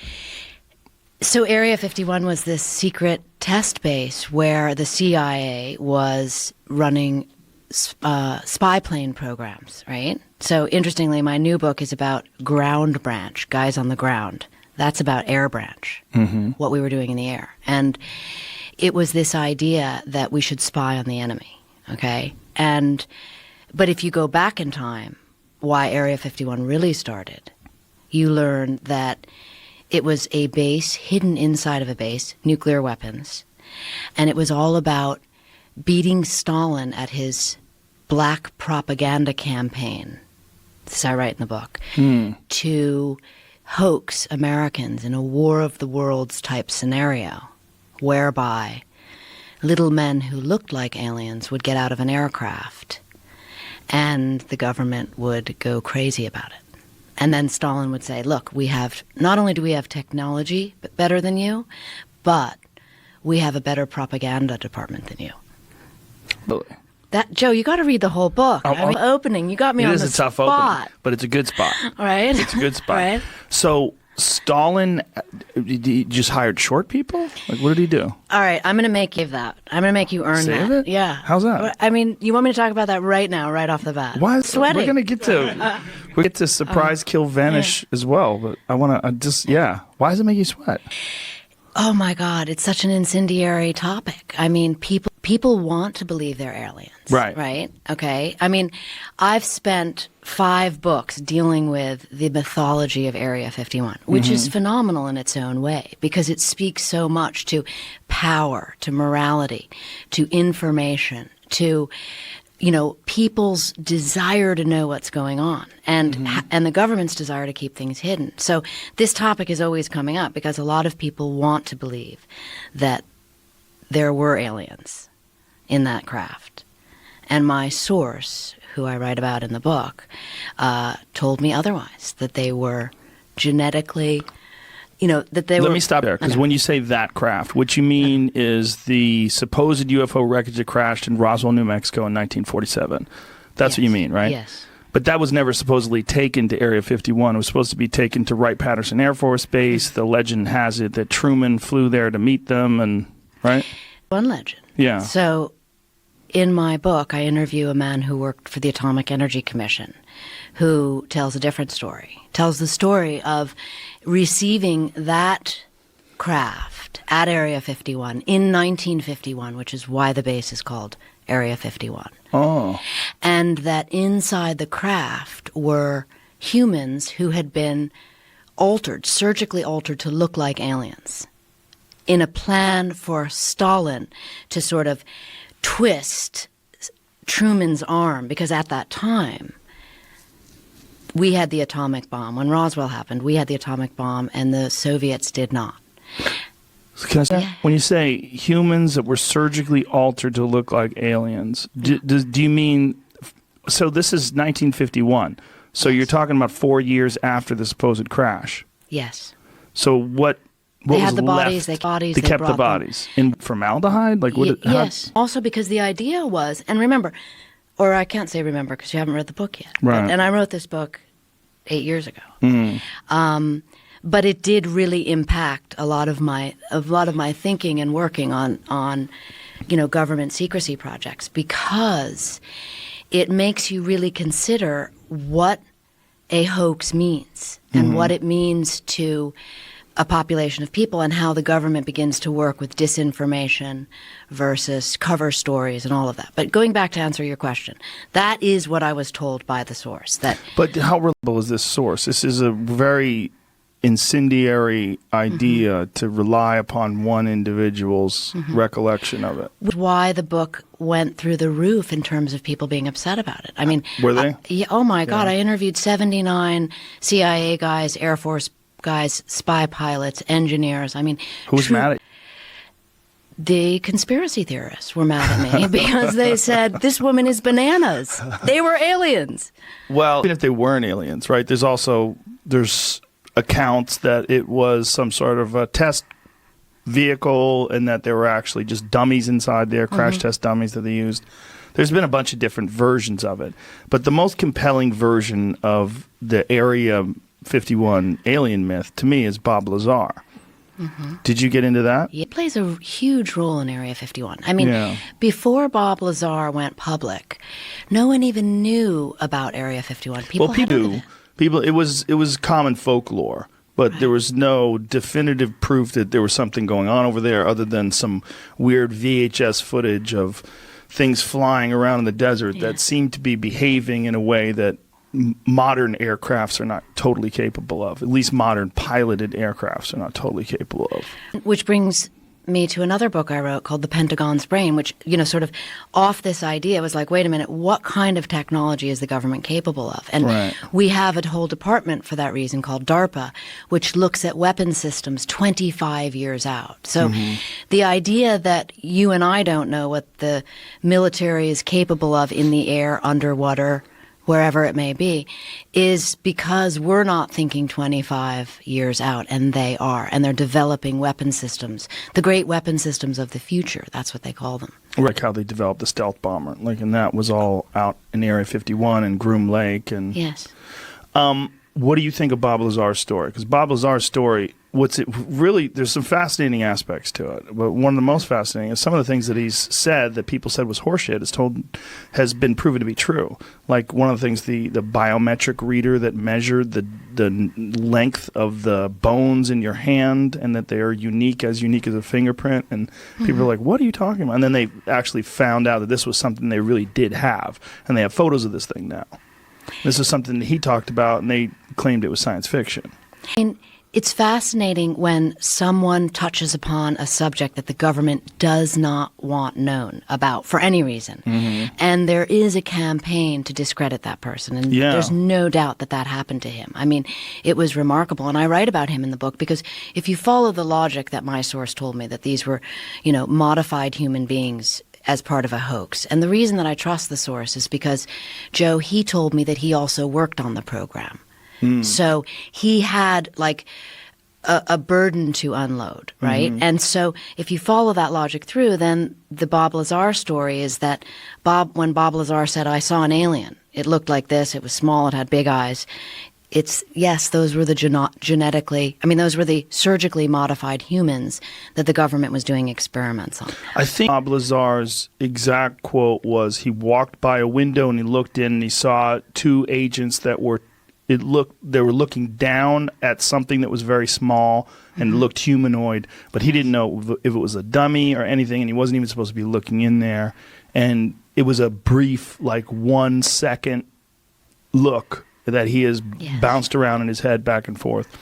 So Area 51 was this secret test base where the CIA was running spy plane programs, right? So interestingly, my new book is about ground branch, guys on the ground. That's about air branch, what we were doing in the air. And it was this idea that we should spy on the enemy, okay? But if you go back in time, why Area 51 really started, you learn that it was a base hidden inside of a base, nuclear weapons, and it was all about beating Stalin at his black propaganda campaign, this I write in the book, to hoax Americans in a War of the Worlds type scenario, whereby little men who looked like aliens would get out of an aircraft and the government would go crazy about it. And then Stalin would say, look, we have, not only do we have technology better than you, but we have a better propaganda department than you. Really? That, Joe, you got to read the whole book. I mean, opening, you got me on the It is a tough spot. opening, but it's a good spot. All right. It's a good spot. All right. So Stalin, he just hired short people? Like, what did he do? All right, I'm going to make you that. I'm going to make you earn Save that. it? Yeah. How's that? I mean, you want me to talk about that right now, right off the bat? Why? Sweating. We're gonna get to surprise, kill, vanish as well. But I want to Why does it make you sweat? Oh my God, it's such an incendiary topic. I mean, people want to believe they're aliens. Right. Right? Okay. I mean, I've spent 5 books dealing with the mythology of Area 51, which is phenomenal in its own way because it speaks so much to power, to morality, to information, to people's desire to know what's going on and the government's desire to keep things hidden. So this topic is always coming up because a lot of people want to believe that there were aliens in that craft. And my source, who I write about in the book, told me otherwise, that they were genetically... that they were... Let me stop there, because when you say that craft, what you mean is the supposed UFO wreckage that crashed in Roswell, New Mexico in 1947. That's what you mean, right? Yes. But that was never supposedly taken to Area 51. It was supposed to be taken to Wright-Patterson Air Force Base. The legend has it that Truman flew there to meet them, and right? One legend. Yeah. So in my book, I interview a man who worked for the Atomic Energy Commission who tells a different story, tells the story of receiving that craft at Area 51 in 1951, which is why the base is called Area 51. Oh. And that inside the craft were humans who had been altered, surgically altered to look like aliens in a plan for Stalin to sort of twist Truman's arm, because at that time we had the atomic bomb. When Roswell happened, we had the atomic bomb and the Soviets did not. Can I say, Yeah. when you say humans that were surgically altered to look like aliens, do you mean, so this is 1951, so you're talking about 4 years after the supposed crash. Yes. So what They was had the bodies, left? they kept the brought them. bodies in formaldehyde? Like what? Yes. Also because the idea was, and remember, or I can't say remember because you haven't read the book yet. Right. And I wrote this book 8 years ago. But it did really impact a lot of my thinking and working on government secrecy projects, because it makes you really consider what a hoax means and what it means to a population of people, and how the government begins to work with disinformation versus cover stories and all of that. But going back to answer your question, that is what I was told by the source. But how reliable is this source? This is a very incendiary idea to rely upon one individual's recollection of it. Why the book went through the roof in terms of people being upset about it. I mean, Were they? Yeah, oh my God, I interviewed 79 CIA guys, Air Force guys, spy pilots, engineers. I mean, Who's mad at the conspiracy theorists were mad at me because they said this woman is bananas. They were aliens. Well, even if they weren't aliens, right? There's accounts that it was some sort of a test vehicle and that there were actually just dummies inside there, crash test dummies that they used. There's been a bunch of different versions of it. But the most compelling version of the Area 51 alien myth to me is Bob Lazar. Did you get into that? It plays a huge role in Area 51. I mean, Yeah. before Bob Lazar went public, no one even knew about Area 51. People Well, had heard of people, it. it was common folklore, but there was no definitive proof that there was something going on over there, other than some weird VHS footage of things flying around in the desert that seemed to be behaving in a way that modern aircrafts are not totally capable of. At least modern piloted aircrafts are not totally capable of. Which brings me to another book I wrote called The Pentagon's Brain, which, sort of off this idea was like, wait a minute, what kind of technology is the government capable of? And Right. we have a whole department for that reason called DARPA, which looks at weapon systems 25 years out. So the idea that you and I don't know what the military is capable of in the air, underwater, wherever it may be, is because we're not thinking 25 years out, and they are. And they're developing weapon systems, the great weapon systems of the future. That's what they call them. Like how they developed the stealth bomber. And that was all out in Area 51 and Groom Lake. And Yes. what do you think of Bob Lazar's story? Because Bob Lazar's story, there's some fascinating aspects to it. But one of the most fascinating is some of the things that he's said that people said was horseshit has been proven to be true. Like one of the things, the biometric reader that measured the length of the bones in your hand, and that they are unique as a fingerprint. And people are like, what are you talking about? And then they actually found out that this was something they really did have. And they have photos of this thing now. This is something that he talked about, and they claimed it was science fiction. And it's fascinating when someone touches upon a subject that the government does not want known about for any reason. And there is a campaign to discredit that person. And there's no doubt that that happened to him. I mean, it was remarkable. And I write about him in the book because if you follow the logic that my source told me, that these were, modified human beings as part of a hoax. And the reason that I trust the source is because, Joe, he told me that he also worked on the program. So he had like a burden to unload, right? And so if you follow that logic through, then the Bob Lazar story is that when Bob Lazar said, I saw an alien, it looked like this, it was small, it had big eyes. Those were those were the surgically modified humans that the government was doing experiments on. I think Bob Lazar's exact quote was, he walked by a window and he looked in and he saw two agents they were looking down at something that was very small and looked humanoid, but he didn't know if it was a dummy or anything, and he wasn't even supposed to be looking in there. And it was a brief, 1 second look that he has bounced around in his head back and forth.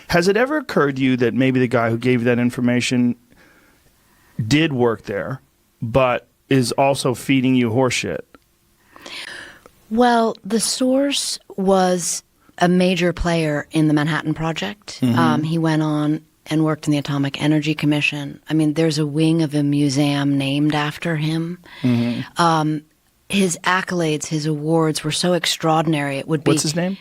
Has it ever occurred to you that maybe the guy who gave you that information did work there, but is also feeding you horseshit? Well, the source was a major player in the Manhattan Project. He went on and worked in the Atomic Energy Commission. I mean, there's a wing of a museum named after him. His accolades, his awards were so extraordinary. It would be. What's his name?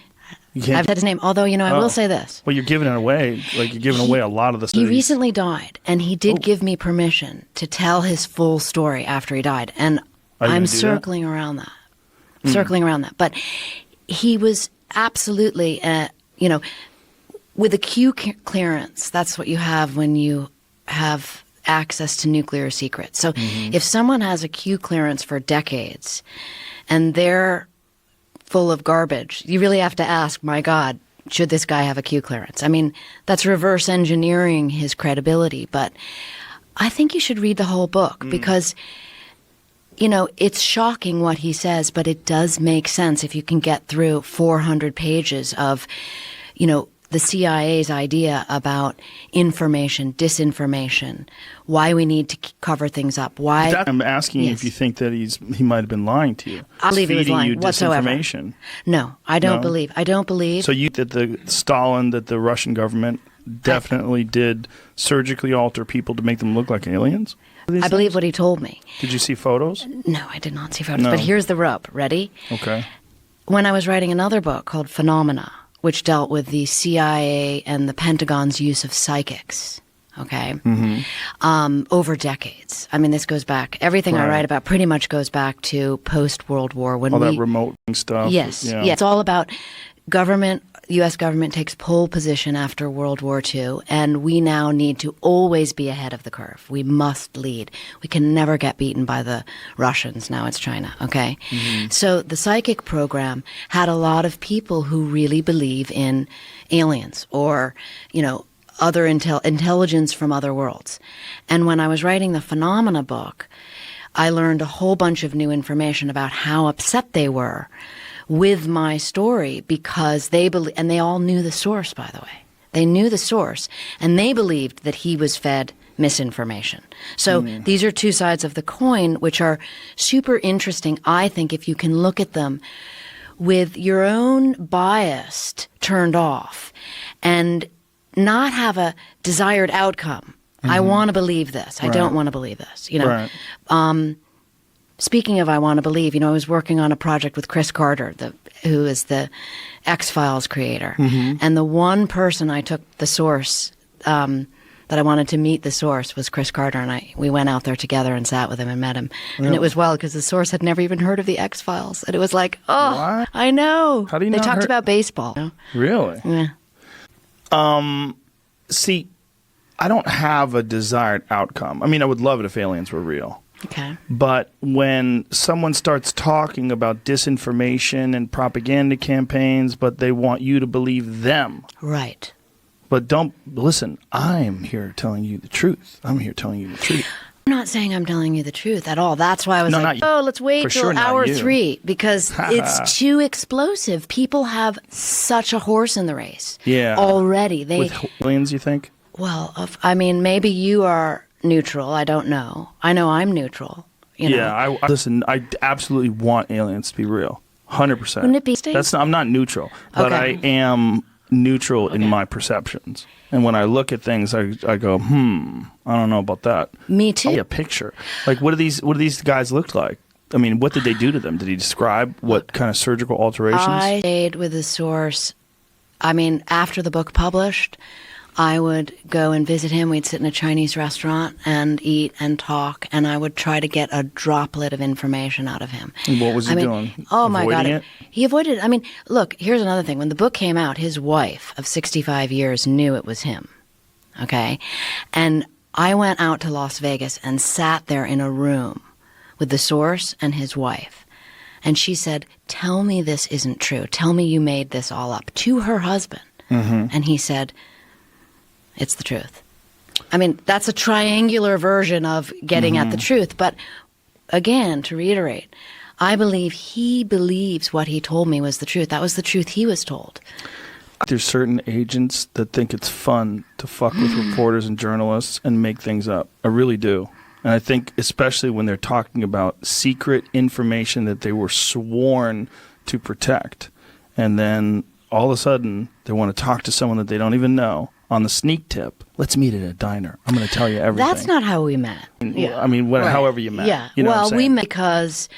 I've said his name, although, I will say this. Well, you're giving it away. You're giving away a lot of the studies. He recently died, and he did give me permission to tell his full story after he died. And I'm circling around that. But he was absolutely, with a Q clearance, that's what you have when you have access to nuclear secrets. So if someone has a Q clearance for decades and they're full of garbage, you really have to ask, my God, should this guy have a Q clearance? I mean, that's reverse engineering his credibility. But I think you should read the whole book because, it's shocking what he says, but it does make sense if you can get through 400 pages of, the CIA's idea about information, disinformation, why we need to cover things up, why. I'm asking you if you think that he might have been lying to you. I believe he was lying you whatsoever. Disinformation. No, I don't believe. So that the Russian government definitely did surgically alter people to make them look like aliens? I believe what he told me. Did you see photos? No, I did not see photos. No. But here's the rub. Ready? Okay. When I was writing another book called Phenomena, which dealt with the CIA and the Pentagon's use of psychics, over decades. I mean, this goes back. Everything I write about pretty much goes back to post-World War. When that remote stuff. Yes. Yeah. It's all about government, U.S. government takes pole position after World War II, and we now need to always be ahead of the curve. We must lead. We can never get beaten by the Russians. Now it's China, okay? So the psychic program had a lot of people who really believe in aliens or, other intelligence from other worlds. And when I was writing the Phenomena book, I learned a whole bunch of new information about how upset they were with my story because and they all knew the source, by the way. They knew the source, and they believed that he was fed misinformation. So these are two sides of the coin, which are super interesting, I think, if you can look at them with your own bias turned off and not have a desired outcome. I want to believe this. I don't want to believe this. Right. Speaking of I want to believe, I was working on a project with Chris Carter, who is the X-Files creator. And the one person I took the source, that I wanted to meet the source was Chris Carter. And we went out there together and sat with him and met him. And it was wild because the source had never even heard of the X-Files. And it was like, What? I know. How do you They not talked heard- about baseball. Really? Yeah. See, I don't have a desired outcome. I mean, I would love it if aliens were real. Okay. But when someone starts talking about disinformation and propaganda campaigns, but they want you to believe them. Right. But don't listen, I'm here telling you the truth. I'm here telling you the truth. I'm not saying I'm telling you the truth at all. That's why I was No, not like, you. let's wait For till sure not hour you. 3 because it's too explosive. People have such a horse in the race Yeah. already. With aliens, you think? Maybe you are neutral. I don't know. I know I'm neutral. Yeah, listen, I absolutely want aliens to be real. 100%. Wouldn't it be I'm not neutral, but Okay. I am neutral in my perceptions. And when I look at things, I go, I don't know about that. Me too. A picture. Like, what do these guys look like? I mean, what did they do to them? Did he describe what kind of surgical alterations? I stayed with the source. After the book published, I would go and visit him. We'd sit in a Chinese restaurant and eat and talk, and I would try to get a droplet of information out of him. And what was he doing? Oh, my God. Avoiding it? He avoided it. Look, here's another thing. When the book came out, his wife of 65 years knew it was him. Okay? And I went out to Las Vegas and sat there in a room with the source and his wife. And she said, "Tell me this isn't true. Tell me you made this all up," to her husband. And he said, "It's the truth." That's a triangular version of getting at the truth. But again, to reiterate, I believe he believes what he told me was the truth. That was the truth he was told. There's certain agents that think it's fun to fuck with reporters and journalists and make things up. I really do. And I think especially when they're talking about secret information that they were sworn to protect. And then all of a sudden they want to talk to someone that they don't even know on the sneak tip. Let's meet at a diner. I'm going to tell you everything. That's not how we met. However you met. Yeah. You know what I'm we saying? met because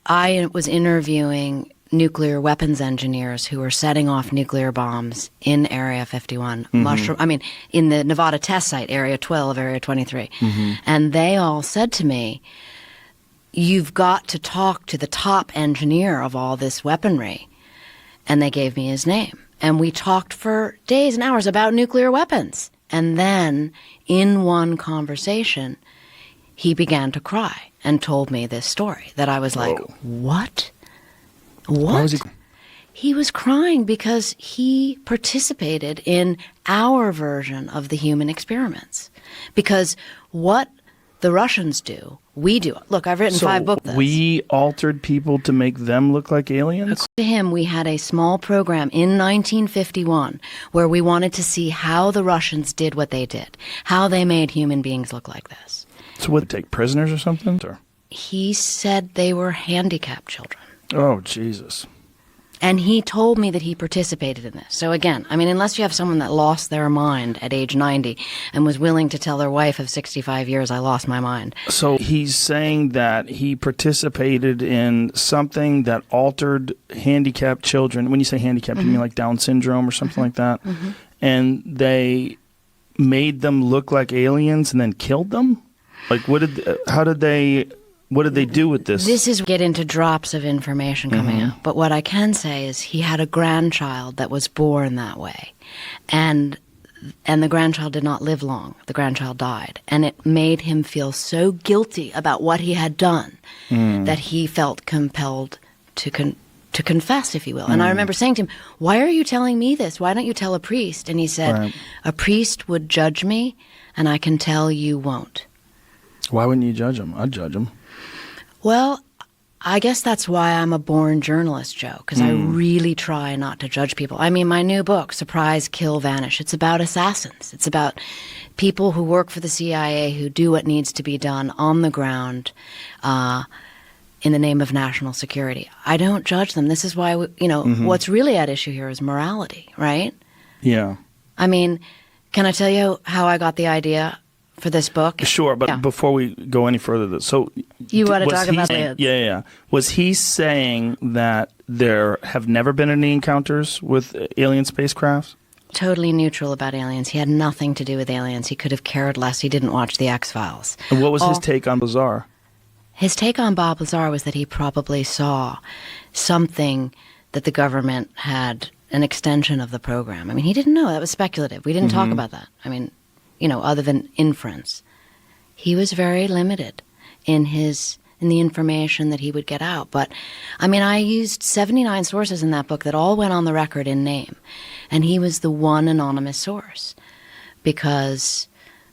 I was interviewing nuclear weapons engineers who were setting off nuclear bombs in Area 51, in the Nevada test site, Area 12, Area 23. And they all said to me, "You've got to talk to the top engineer of all this weaponry." And they gave me his name. And we talked for days and hours about nuclear weapons. And then, in one conversation, he began to cry and told me this story that I was like, What? Why was he? He was crying because he participated in our version of the human experiments. Because what the Russians do, we do. Look, I've written 5 books. We altered people to make them look like aliens? To him, we had a small program in 1951 where we wanted to see how the Russians did what they did, how they made human beings look like this. So what, take prisoners or something? Or? He said they were handicapped children. Oh, Jesus. And he told me that he participated in this. So again, unless you have someone that lost their mind at age 90 and was willing to tell their wife of 65 years, "I lost my mind." So he's saying that he participated in something that altered handicapped children. When you say handicapped, you mean like Down syndrome or something like that? And they made them look like aliens and then killed them? Like, how did they What did they do with this? This is get into drops of information coming out. But what I can say is he had a grandchild that was born that way. And the grandchild did not live long. The grandchild died. And it made him feel so guilty about what he had done that he felt compelled to confess, if you will. And I remember saying to him, why are you telling me this? Why don't you tell a priest? And he said, a priest would judge me, and I can tell you won't. Why wouldn't you judge him? I'd judge him. Well, I guess that's why I'm a born journalist, Joe, because I really try not to judge people. I mean, my new book, Surprise, Kill, Vanish, it's about assassins. It's about people who work for the CIA who do what needs to be done on the ground in the name of national security. I don't judge them. This is why, what's really at issue here is morality, right? Yeah. I mean, can I tell you how I got the idea for this book? Sure, but before we go any further, so you want to talk about saying, lids? Yeah. Was he saying that there have never been any encounters with alien spacecraft? Totally neutral about aliens. He had nothing to do with aliens. He could have cared less. He didn't watch the X-Files. And what was his take on Lazar? His take on Bob Lazar was that he probably saw something that the government had an extension of the program. I mean, he didn't know. That was speculative. We didn't talk about that. I mean, other than inference. He was very limited in the information that he would get out. But, I mean, I used 79 sources in that book that all went on the record in name. And he was the one anonymous source. But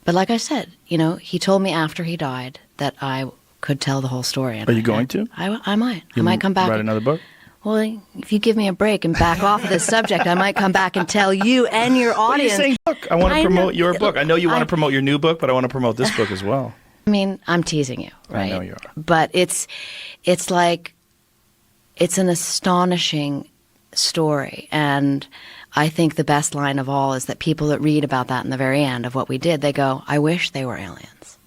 like I said, he told me after he died that I could tell the whole story. Are you going to? I might. I might come back. Write another book? Well, if you give me a break and back off of this subject, I might come back and tell you and your audience. What are you saying, book? I want to promote your book. I know you want to promote your new book, but I want to promote this book as well. I mean, I'm teasing you, right? I know you are. But it's like, it's an astonishing story. And I think the best line of all is that people that read about that in the very end of what we did, they go, I wish they were aliens.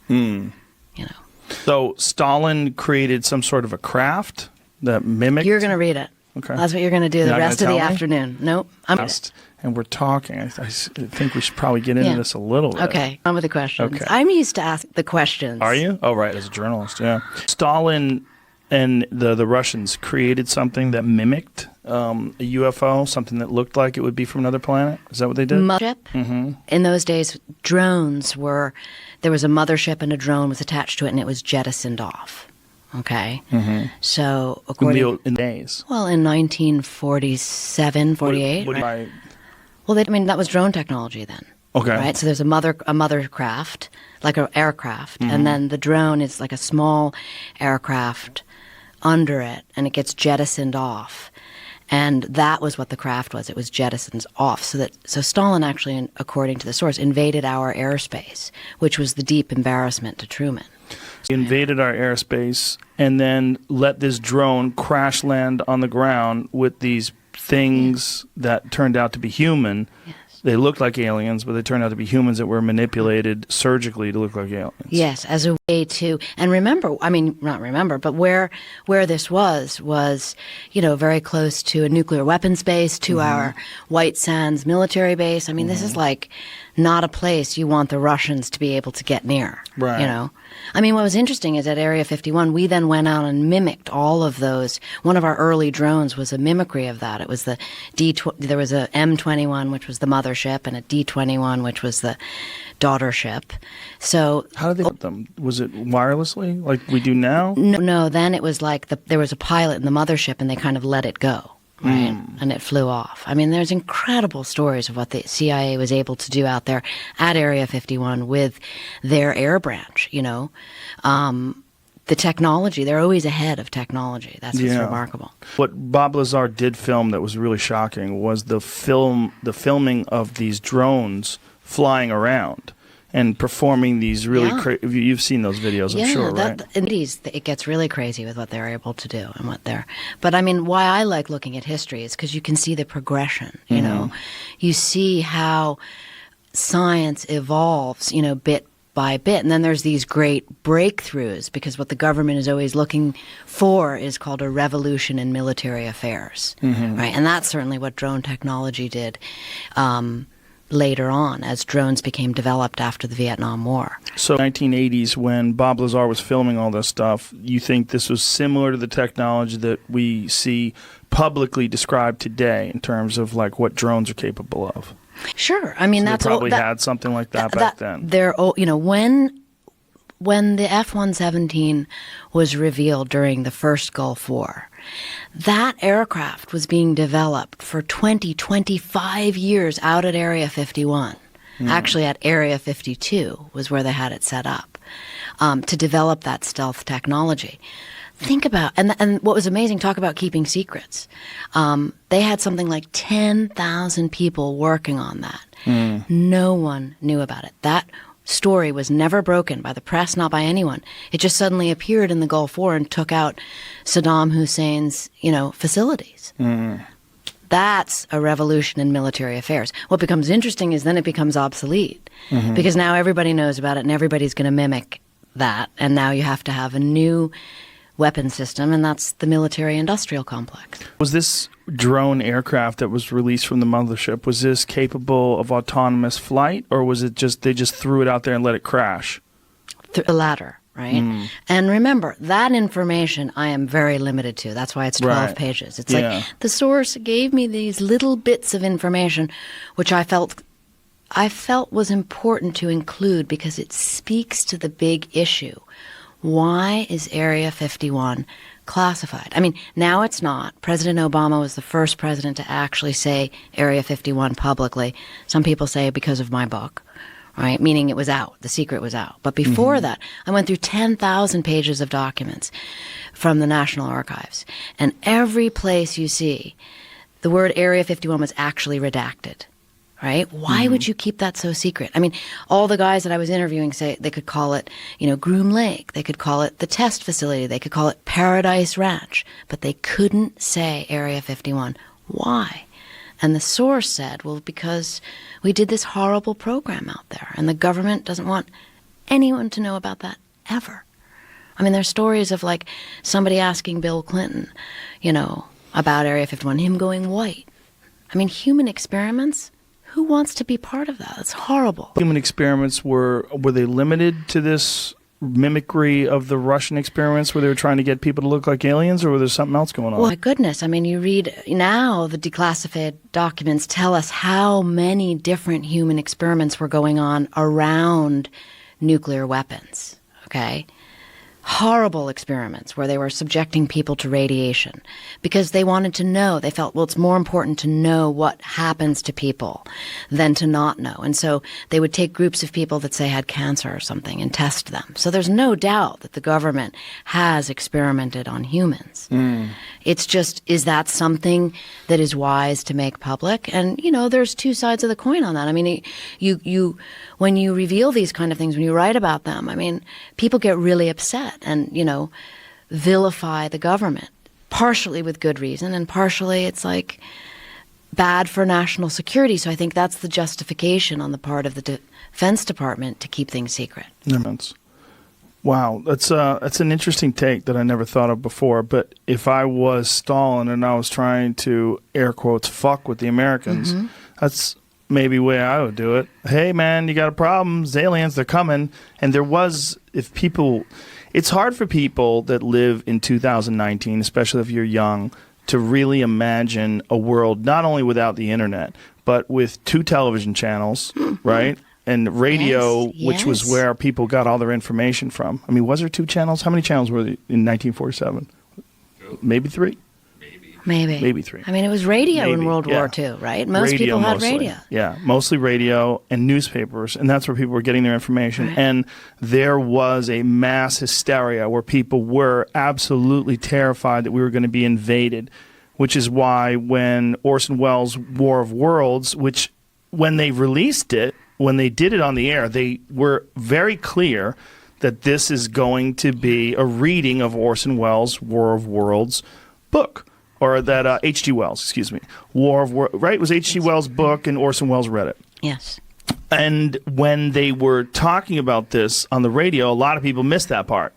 So Stalin created some sort of a craft that mimicked. You're going to read it. Okay. That's what you're going to do the rest of the afternoon. Nope. And we're talking. I think we should probably get into this a little bit. Okay. On with the questions. Okay. I'm used to ask the questions. Are you? Oh, right. As a journalist, yeah. Stalin and the Russians created something that mimicked a UFO, something that looked like it would be from another planet. Is that what they did? Mothership. In those days, drones were. There was a mothership and a drone was attached to it, and it was jettisoned off. Okay. So according in days. Well, in 1947, 48. Well, that was drone technology then. Okay. Right. So there's a mother craft, like an aircraft, and then the drone is like a small aircraft under it, and it gets jettisoned off. And that was what the craft was. It was jettisoned off. So Stalin actually, according to the source, invaded our airspace, which was the deep embarrassment to Truman. He invaded our airspace and then let this drone crash land on the ground with these things that turned out to be human. Yes. They looked like aliens, but they turned out to be humans that were manipulated surgically to look like aliens. Yes, as a way to, and remember, I mean, not remember, but where this was, very close to a nuclear weapons base, to our White Sands military base. I mean, this is like not a place you want the Russians to be able to get near. Right. I mean, what was interesting is at Area 51, we then went out and mimicked all of those. One of our early drones was a mimicry of that. It was there was a M21, which was the mothership, and a D21, which was the daughter ship. So how did they put them? Was it wirelessly like we do now? No, then it was like there was a pilot in the mothership, and they kind of let it go. Right. And it flew off. I mean, there's incredible stories of what the CIA was able to do out there at Area 51 with their air branch, The technology, they're always ahead of technology. That's what's remarkable. What Bob Lazar did film that was really shocking was the filming of these drones flying around and performing these really you've seen those videos, I'm sure, right? It gets really crazy with what they're able to do and what they're. But I mean, why I like looking at history is because you can see the progression. You see how science evolves, bit by bit, and then there's these great breakthroughs because what the government is always looking for is called a revolution in military affairs, right? And that's certainly what drone technology did. later on as drones became developed after the Vietnam War. So 1980s, when Bob Lazar was filming all this stuff, you think this was similar to the technology that we see publicly described today in terms of like what drones are capable of? Sure. I mean, So that's they probably that, had something like that back then. When the F-117 was revealed during the first Gulf War, that aircraft was being developed for 25 years out at Area 51. Actually, at Area 52 was where they had it set up to develop that stealth technology. Think about, and what was amazing, talk about keeping secrets. They had something like 10,000 people working on that. No one knew about it. That story was never broken by the press, not by anyone. It just suddenly appeared in the Gulf War and took out Saddam Hussein's, facilities. That's a revolution in military affairs. What becomes interesting is then it becomes obsolete because now everybody knows about it and everybody's going to mimic that. And now you have to have a new weapon system, and that's the military-industrial complex. Was this drone aircraft that was released from the mothership, was this capable of autonomous flight, or was it just they just threw it out there and let it crash? The latter, right? And remember, that information I am very limited to. That's why it's 12 Right. pages. It's like the source gave me these little bits of information, which I felt was important to include because it speaks to the big issue. Why is Area 51 classified? I mean, now it's not. President Obama was the first president to actually say Area 51 publicly. Some people say because of my book, right? Meaning it was out. The secret was out. But before that, I went through 10,000 pages of documents from the National Archives. And every place you see, the word Area 51 was actually redacted. Right? Why would you keep that so secret? I mean, all the guys that I was interviewing say they could call it, Groom Lake. They could call it the test facility. They could call it Paradise Ranch. But they couldn't say Area 51. Why? And the source said, well, because we did this horrible program out there, and the government doesn't want anyone to know about that ever. I mean, there's stories of, like, somebody asking Bill Clinton, about Area 51, him going white. I mean, human experiments? Who wants to be part of that? It's horrible. Human experiments, were they limited to this mimicry of the Russian experiments where they were trying to get people to look like aliens, or was there something else going on? Well, my goodness. I mean, you read now the declassified documents tell us how many different human experiments were going on around nuclear weapons, okay? Horrible experiments where they were subjecting people to radiation because they wanted to know. They felt, well, it's more important to know what happens to people than to not know. And so they would take groups of people that, say, had cancer or something and test them. So there's no doubt that the government has experimented on humans. It's just, is that something that is wise to make public? And, there's two sides of the coin on that. I mean, you when you reveal these kind of things, when you write about them, I mean, people get really upset and, vilify the government, partially with good reason, and partially it's like bad for national security. So I think that's the justification on the part of the Defense Department to keep things secret. Wow, that's an interesting take that I never thought of before. But if I was Stalin and I was trying to, air quotes, fuck with the Americans, that's maybe the way I would do it. Hey, man, you got a problem. Aliens, they're coming. And it's hard for people that live in 2019, especially if you're young, to really imagine a world not only without the internet, but with 2 television channels, right? And radio, which was where people got all their information from. I mean, was there 2 channels? How many channels were there in 1947? Maybe 3? Maybe 3. I mean, it was radio in World War II, right? Most people had mostly. radio. Yeah, mostly radio and newspapers, and that's where people were getting their information. Right. And there was a mass hysteria where people were absolutely terrified that we were going to be invaded, which is why when Orson Welles' War of Worlds, which when they released it, when they did it on the air, they were very clear that this is going to be a reading of Orson Welles' War of Worlds book. Or that H.G. Wells, excuse me. War of Worlds, right? It was H.G. Wells' book, and Orson Welles read it. Yes. And when they were talking about this on the radio, a lot of people missed that part,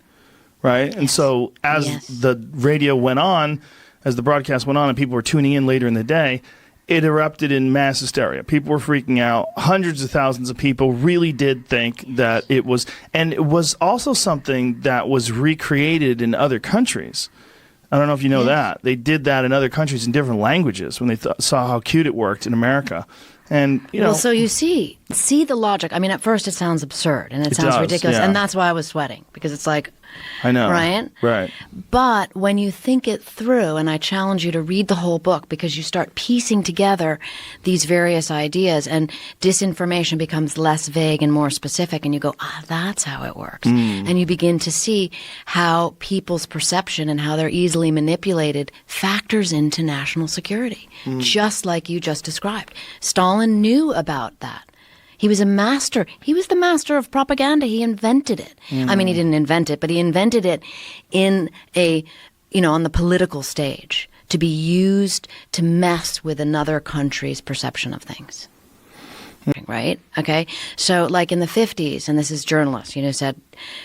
right? And so as the radio went on, as the broadcast went on and people were tuning in later in the day, it erupted in mass hysteria. People were freaking out. Hundreds of thousands of people really did think that it was, and it was also something that was recreated in other countries. I don't know if you know that. They did that in other countries in different languages when they saw how cute it worked in America. And, you know. Well, so you see the logic. I mean, at first it sounds absurd and it sounds ridiculous. Yeah. And that's why I was sweating, because it's like, I know. right? Right. But when you think it through, and I challenge you to read the whole book, because you start piecing together these various ideas and disinformation becomes less vague and more specific, and you go, that's how it works. And you begin to see how people's perception and how they're easily manipulated factors into national security, just like you just described. Stalin knew about that. He was a master. He was the master of propaganda. He invented it. I mean, he didn't invent it, but he invented it in on the political stage to be used to mess with another country's perception of things. Right? Okay. So like in the 50s, and this is journalists, said,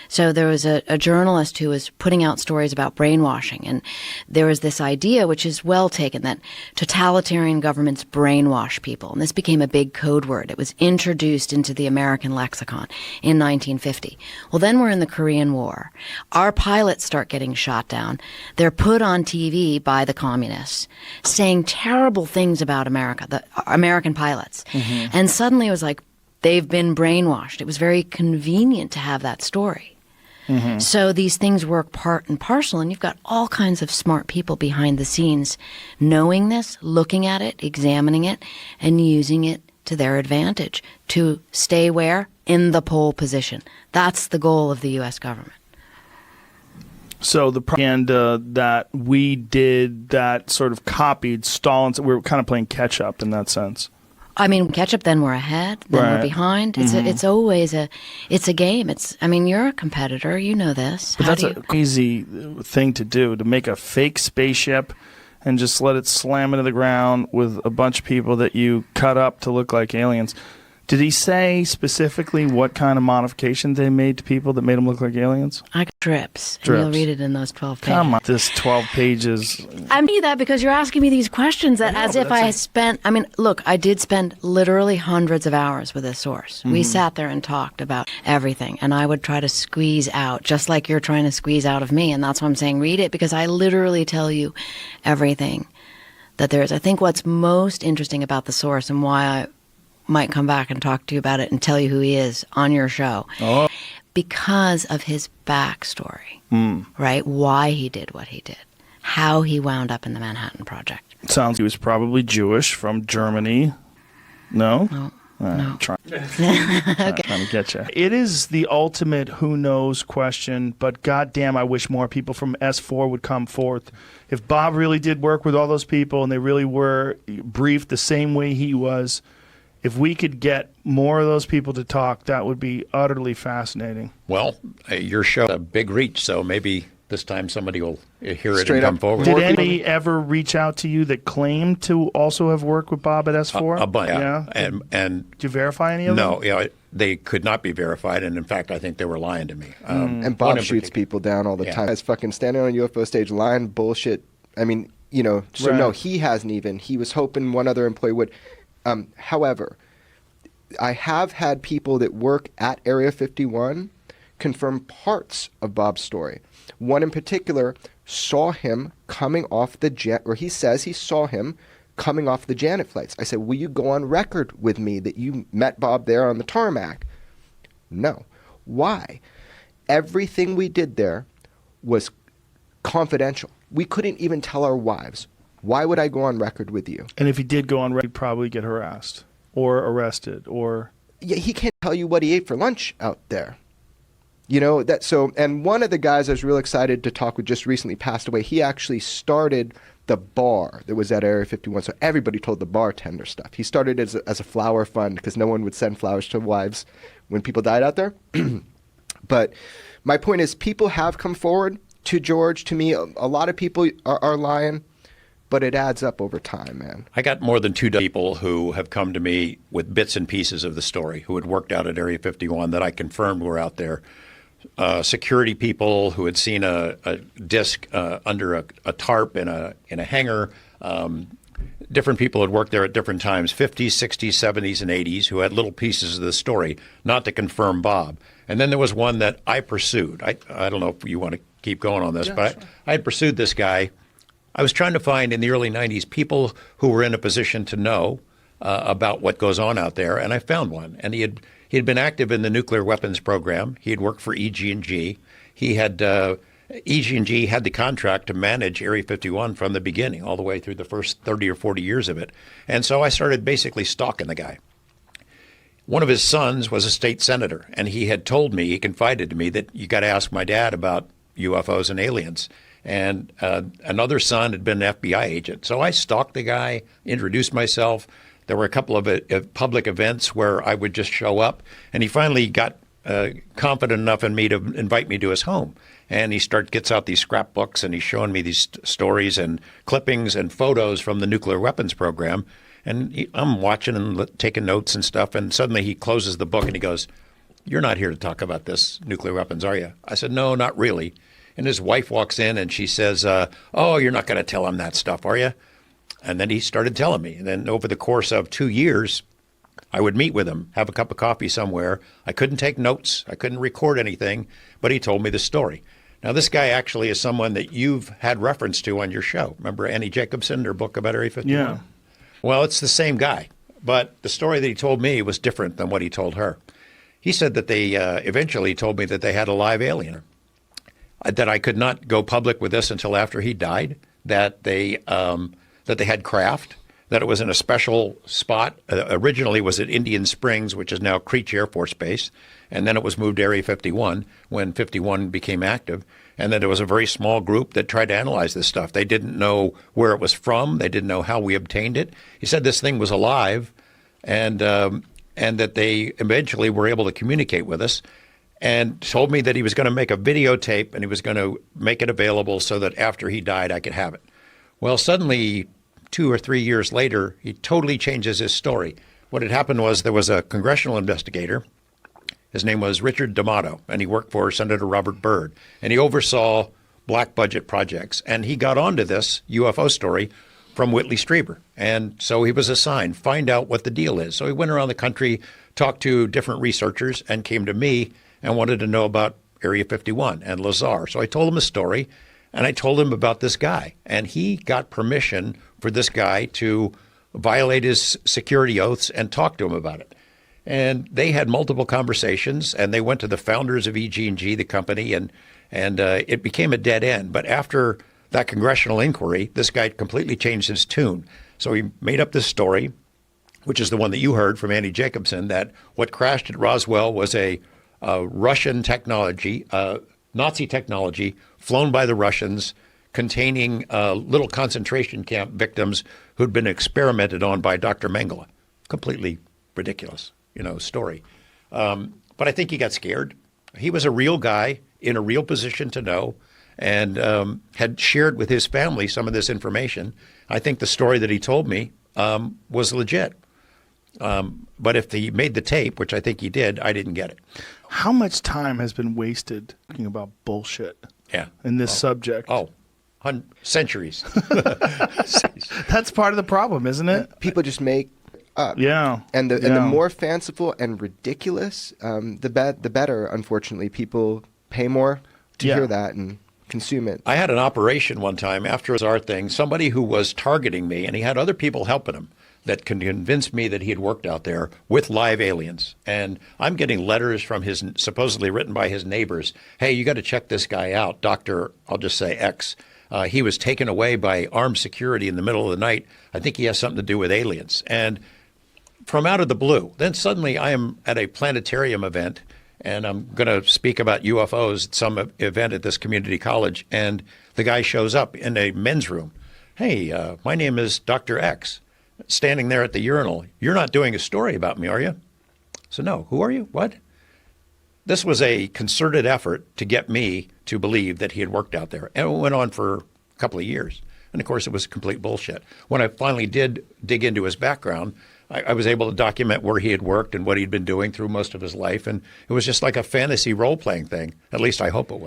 so there was a journalist who was putting out stories about brainwashing. And there was this idea, which is well taken, that totalitarian governments brainwash people. And this became a big code word. It was introduced into the American lexicon in 1950. Well, then we're in the Korean War. Our pilots start getting shot down. They're put on TV by the communists saying terrible things about America, the American pilots. And suddenly it was like, they've been brainwashed. It was very convenient to have that story. So these things work part and parcel, and you've got all kinds of smart people behind the scenes knowing this, looking at it, examining it, and using it to their advantage to stay where? In the pole position. That's the goal of the U.S. government. So the propaganda that we did that sort of copied Stalin's, we were kind of playing catch up in that sense. I mean, catch up, then we're ahead, then we're behind. It's always a game. You're a competitor, you know this. But that's a crazy thing to do, to make a fake spaceship and just let it slam into the ground with a bunch of people that you cut up to look like aliens. Did he say specifically what kind of modification they made to people that made them look like aliens? I got strips. And you'll read it in those 12 pages. Come on, this 12 pages. I mean that because you're asking me these questions that as if I spent, look, I did spend literally hundreds of hours with this source. We sat there and talked about everything, and I would try to squeeze out, just like you're trying to squeeze out of me, and that's why I'm saying read it, because I literally tell you everything that there is. I think what's most interesting about the source and why I might come back and talk to you about it and tell you who he is on your show. Because of his backstory, right? Why he did what he did, how he wound up in the Manhattan Project. Sounds he was probably Jewish from Germany. No? No. Trying to get you. It is the ultimate who knows question, but goddamn, I wish more people from S4 would come forth. If Bob really did work with all those people and they really were briefed the same way he was, if we could get more of those people to talk, that would be utterly fascinating. Well, your show a big reach, so maybe this time somebody will hear it Straight and come up. forward. Did anybody ever reach out to you that claimed to also have worked with Bob at S4? A bunch, yeah. And did you verify any of them? no, they could not be verified, and in fact, I think they were lying to me. And Bob shoots people down all the time. As fucking standing on a UFO stage, lying bullshit. No, he hasn't even. He was hoping one other employee would. However, I have had people that work at Area 51 confirm parts of Bob's story. One in particular saw him coming off the jet, or he says he saw him coming off the Janet flights. I said, will you go on record with me that you met Bob there on the tarmac? No. Why? Everything we did there was confidential. We couldn't even tell our wives. Why would I go on record with you? And if he did go on record, he'd probably get harassed or arrested or... Yeah, he can't tell you what he ate for lunch out there. And one of the guys I was real excited to talk with just recently passed away. He actually started the bar that was at Area 51. So everybody told the bartender stuff. He started as a flower fund because no one would send flowers to wives when people died out there. But my point is, people have come forward to George, to me. A lot of people are lying, but it adds up over time, man. I got more than 2 people who have come to me with bits and pieces of the story, who had worked out at Area 51 that I confirmed were out there. Security people who had seen a disc under a tarp in a hangar. different people had worked there at different times, 50s, 60s, 70s, and 80s, who had little pieces of the story, not to confirm Bob. And then there was one that I pursued. I don't know if you want to keep going on this, but sure. I had pursued this guy. I was trying to find in the early 90s people who were in a position to know about what goes on out there, and I found one. And he had been active in the nuclear weapons program. He had worked for EG&G. He had EG&G had the contract to manage Area 51 from the beginning, all the way through the first 30 or 40 years of it. And so I started basically stalking the guy. One of his sons was a state senator, and he had told me, he confided to me, that you got to ask my dad about UFOs and aliens. And another son had been an FBI agent. So I stalked the guy, introduced myself. There were a couple of public events where I would just show up, and he finally got confident enough in me to invite me to his home. And he gets out these scrapbooks, and he's showing me these stories and clippings and photos from the nuclear weapons program. And I'm watching and taking notes and stuff, and suddenly he closes the book and he goes, "You're not here to talk about this nuclear weapons, are you?" I said, "No, not really." And his wife walks in and she says, "Oh, you're not going to tell him that stuff, are you?" And then he started telling me. And then over the course of 2 years, I would meet with him, have a cup of coffee somewhere. I couldn't take notes. I couldn't record anything, but he told me the story. Now, this guy actually is someone that you've had reference to on your show. Remember Annie Jacobson, her book about Area 51? Yeah. Well, it's the same guy, but the story that he told me was different than what he told her. He said that they eventually told me that they had a live alien, that I could not go public with this until after he died, that they had craft, that it was in a special spot. Originally was at Indian Springs, which is now Creech Air Force Base, and then it was moved to Area 51 when 51 became active. And then there was a very small group that tried to analyze this stuff. They didn't know where it was from. They didn't know how we obtained it. He said this thing was alive, and that they eventually were able to communicate with us, and told me that he was going to make a videotape and he was going to make it available so that after he died, I could have it. Well, suddenly, 2 or 3 years later, he totally changes his story. What had happened was there was a congressional investigator. His name was Richard D'Amato, and he worked for Senator Robert Byrd, and he oversaw black budget projects. And he got onto this UFO story from Whitley Strieber. And so he was assigned, find out what the deal is. So he went around the country, talked to different researchers, and came to me and wanted to know about Area 51 and Lazar. So I told him the story, and I told him about this guy. And he got permission for this guy to violate his security oaths and talk to him about it. And they had multiple conversations, and they went to the founders of EG&G, the company, and it became a dead end. But after that congressional inquiry, this guy completely changed his tune. So he made up this story, which is the one that you heard from Andy Jacobson, that what crashed at Roswell was a Russian technology, Nazi technology, flown by the Russians, containing little concentration camp victims who'd been experimented on by Dr. Mengele. Completely ridiculous, story. But I think he got scared. He was a real guy in a real position to know, and had shared with his family some of this information. I think the story that he told me was legit. But if he made the tape, which I think he did, I didn't get it. How much time has been wasted talking about bullshit in this subject? Centuries. That's part of the problem, isn't it? People just make up. Yeah. And the more fanciful and ridiculous, the better, unfortunately. People pay more to hear that and consume it. I had an operation one time after his art thing, somebody who was targeting me, and he had other people helping him, that can convince me that he had worked out there with live aliens. And I'm getting letters from his, supposedly written by his neighbors. Hey, you got to check this guy out, Dr. I'll just say X. He was taken away by armed security in the middle of the night. I think he has something to do with aliens. And from out of the blue, then suddenly I am at a planetarium event, and I'm going to speak about UFOs at some event at this community college. And the guy shows up in a men's room. Hey, my name is Dr. X. Standing there at the urinal. You're not doing a story about me, are you? So no. Who are you? What? This was a concerted effort to get me to believe that he had worked out there. And it went on for a couple of years. And of course, it was complete bullshit. When I finally did dig into his background, I was able to document where he had worked and what he'd been doing through most of his life. And it was just like a fantasy role-playing thing. At least I hope it was.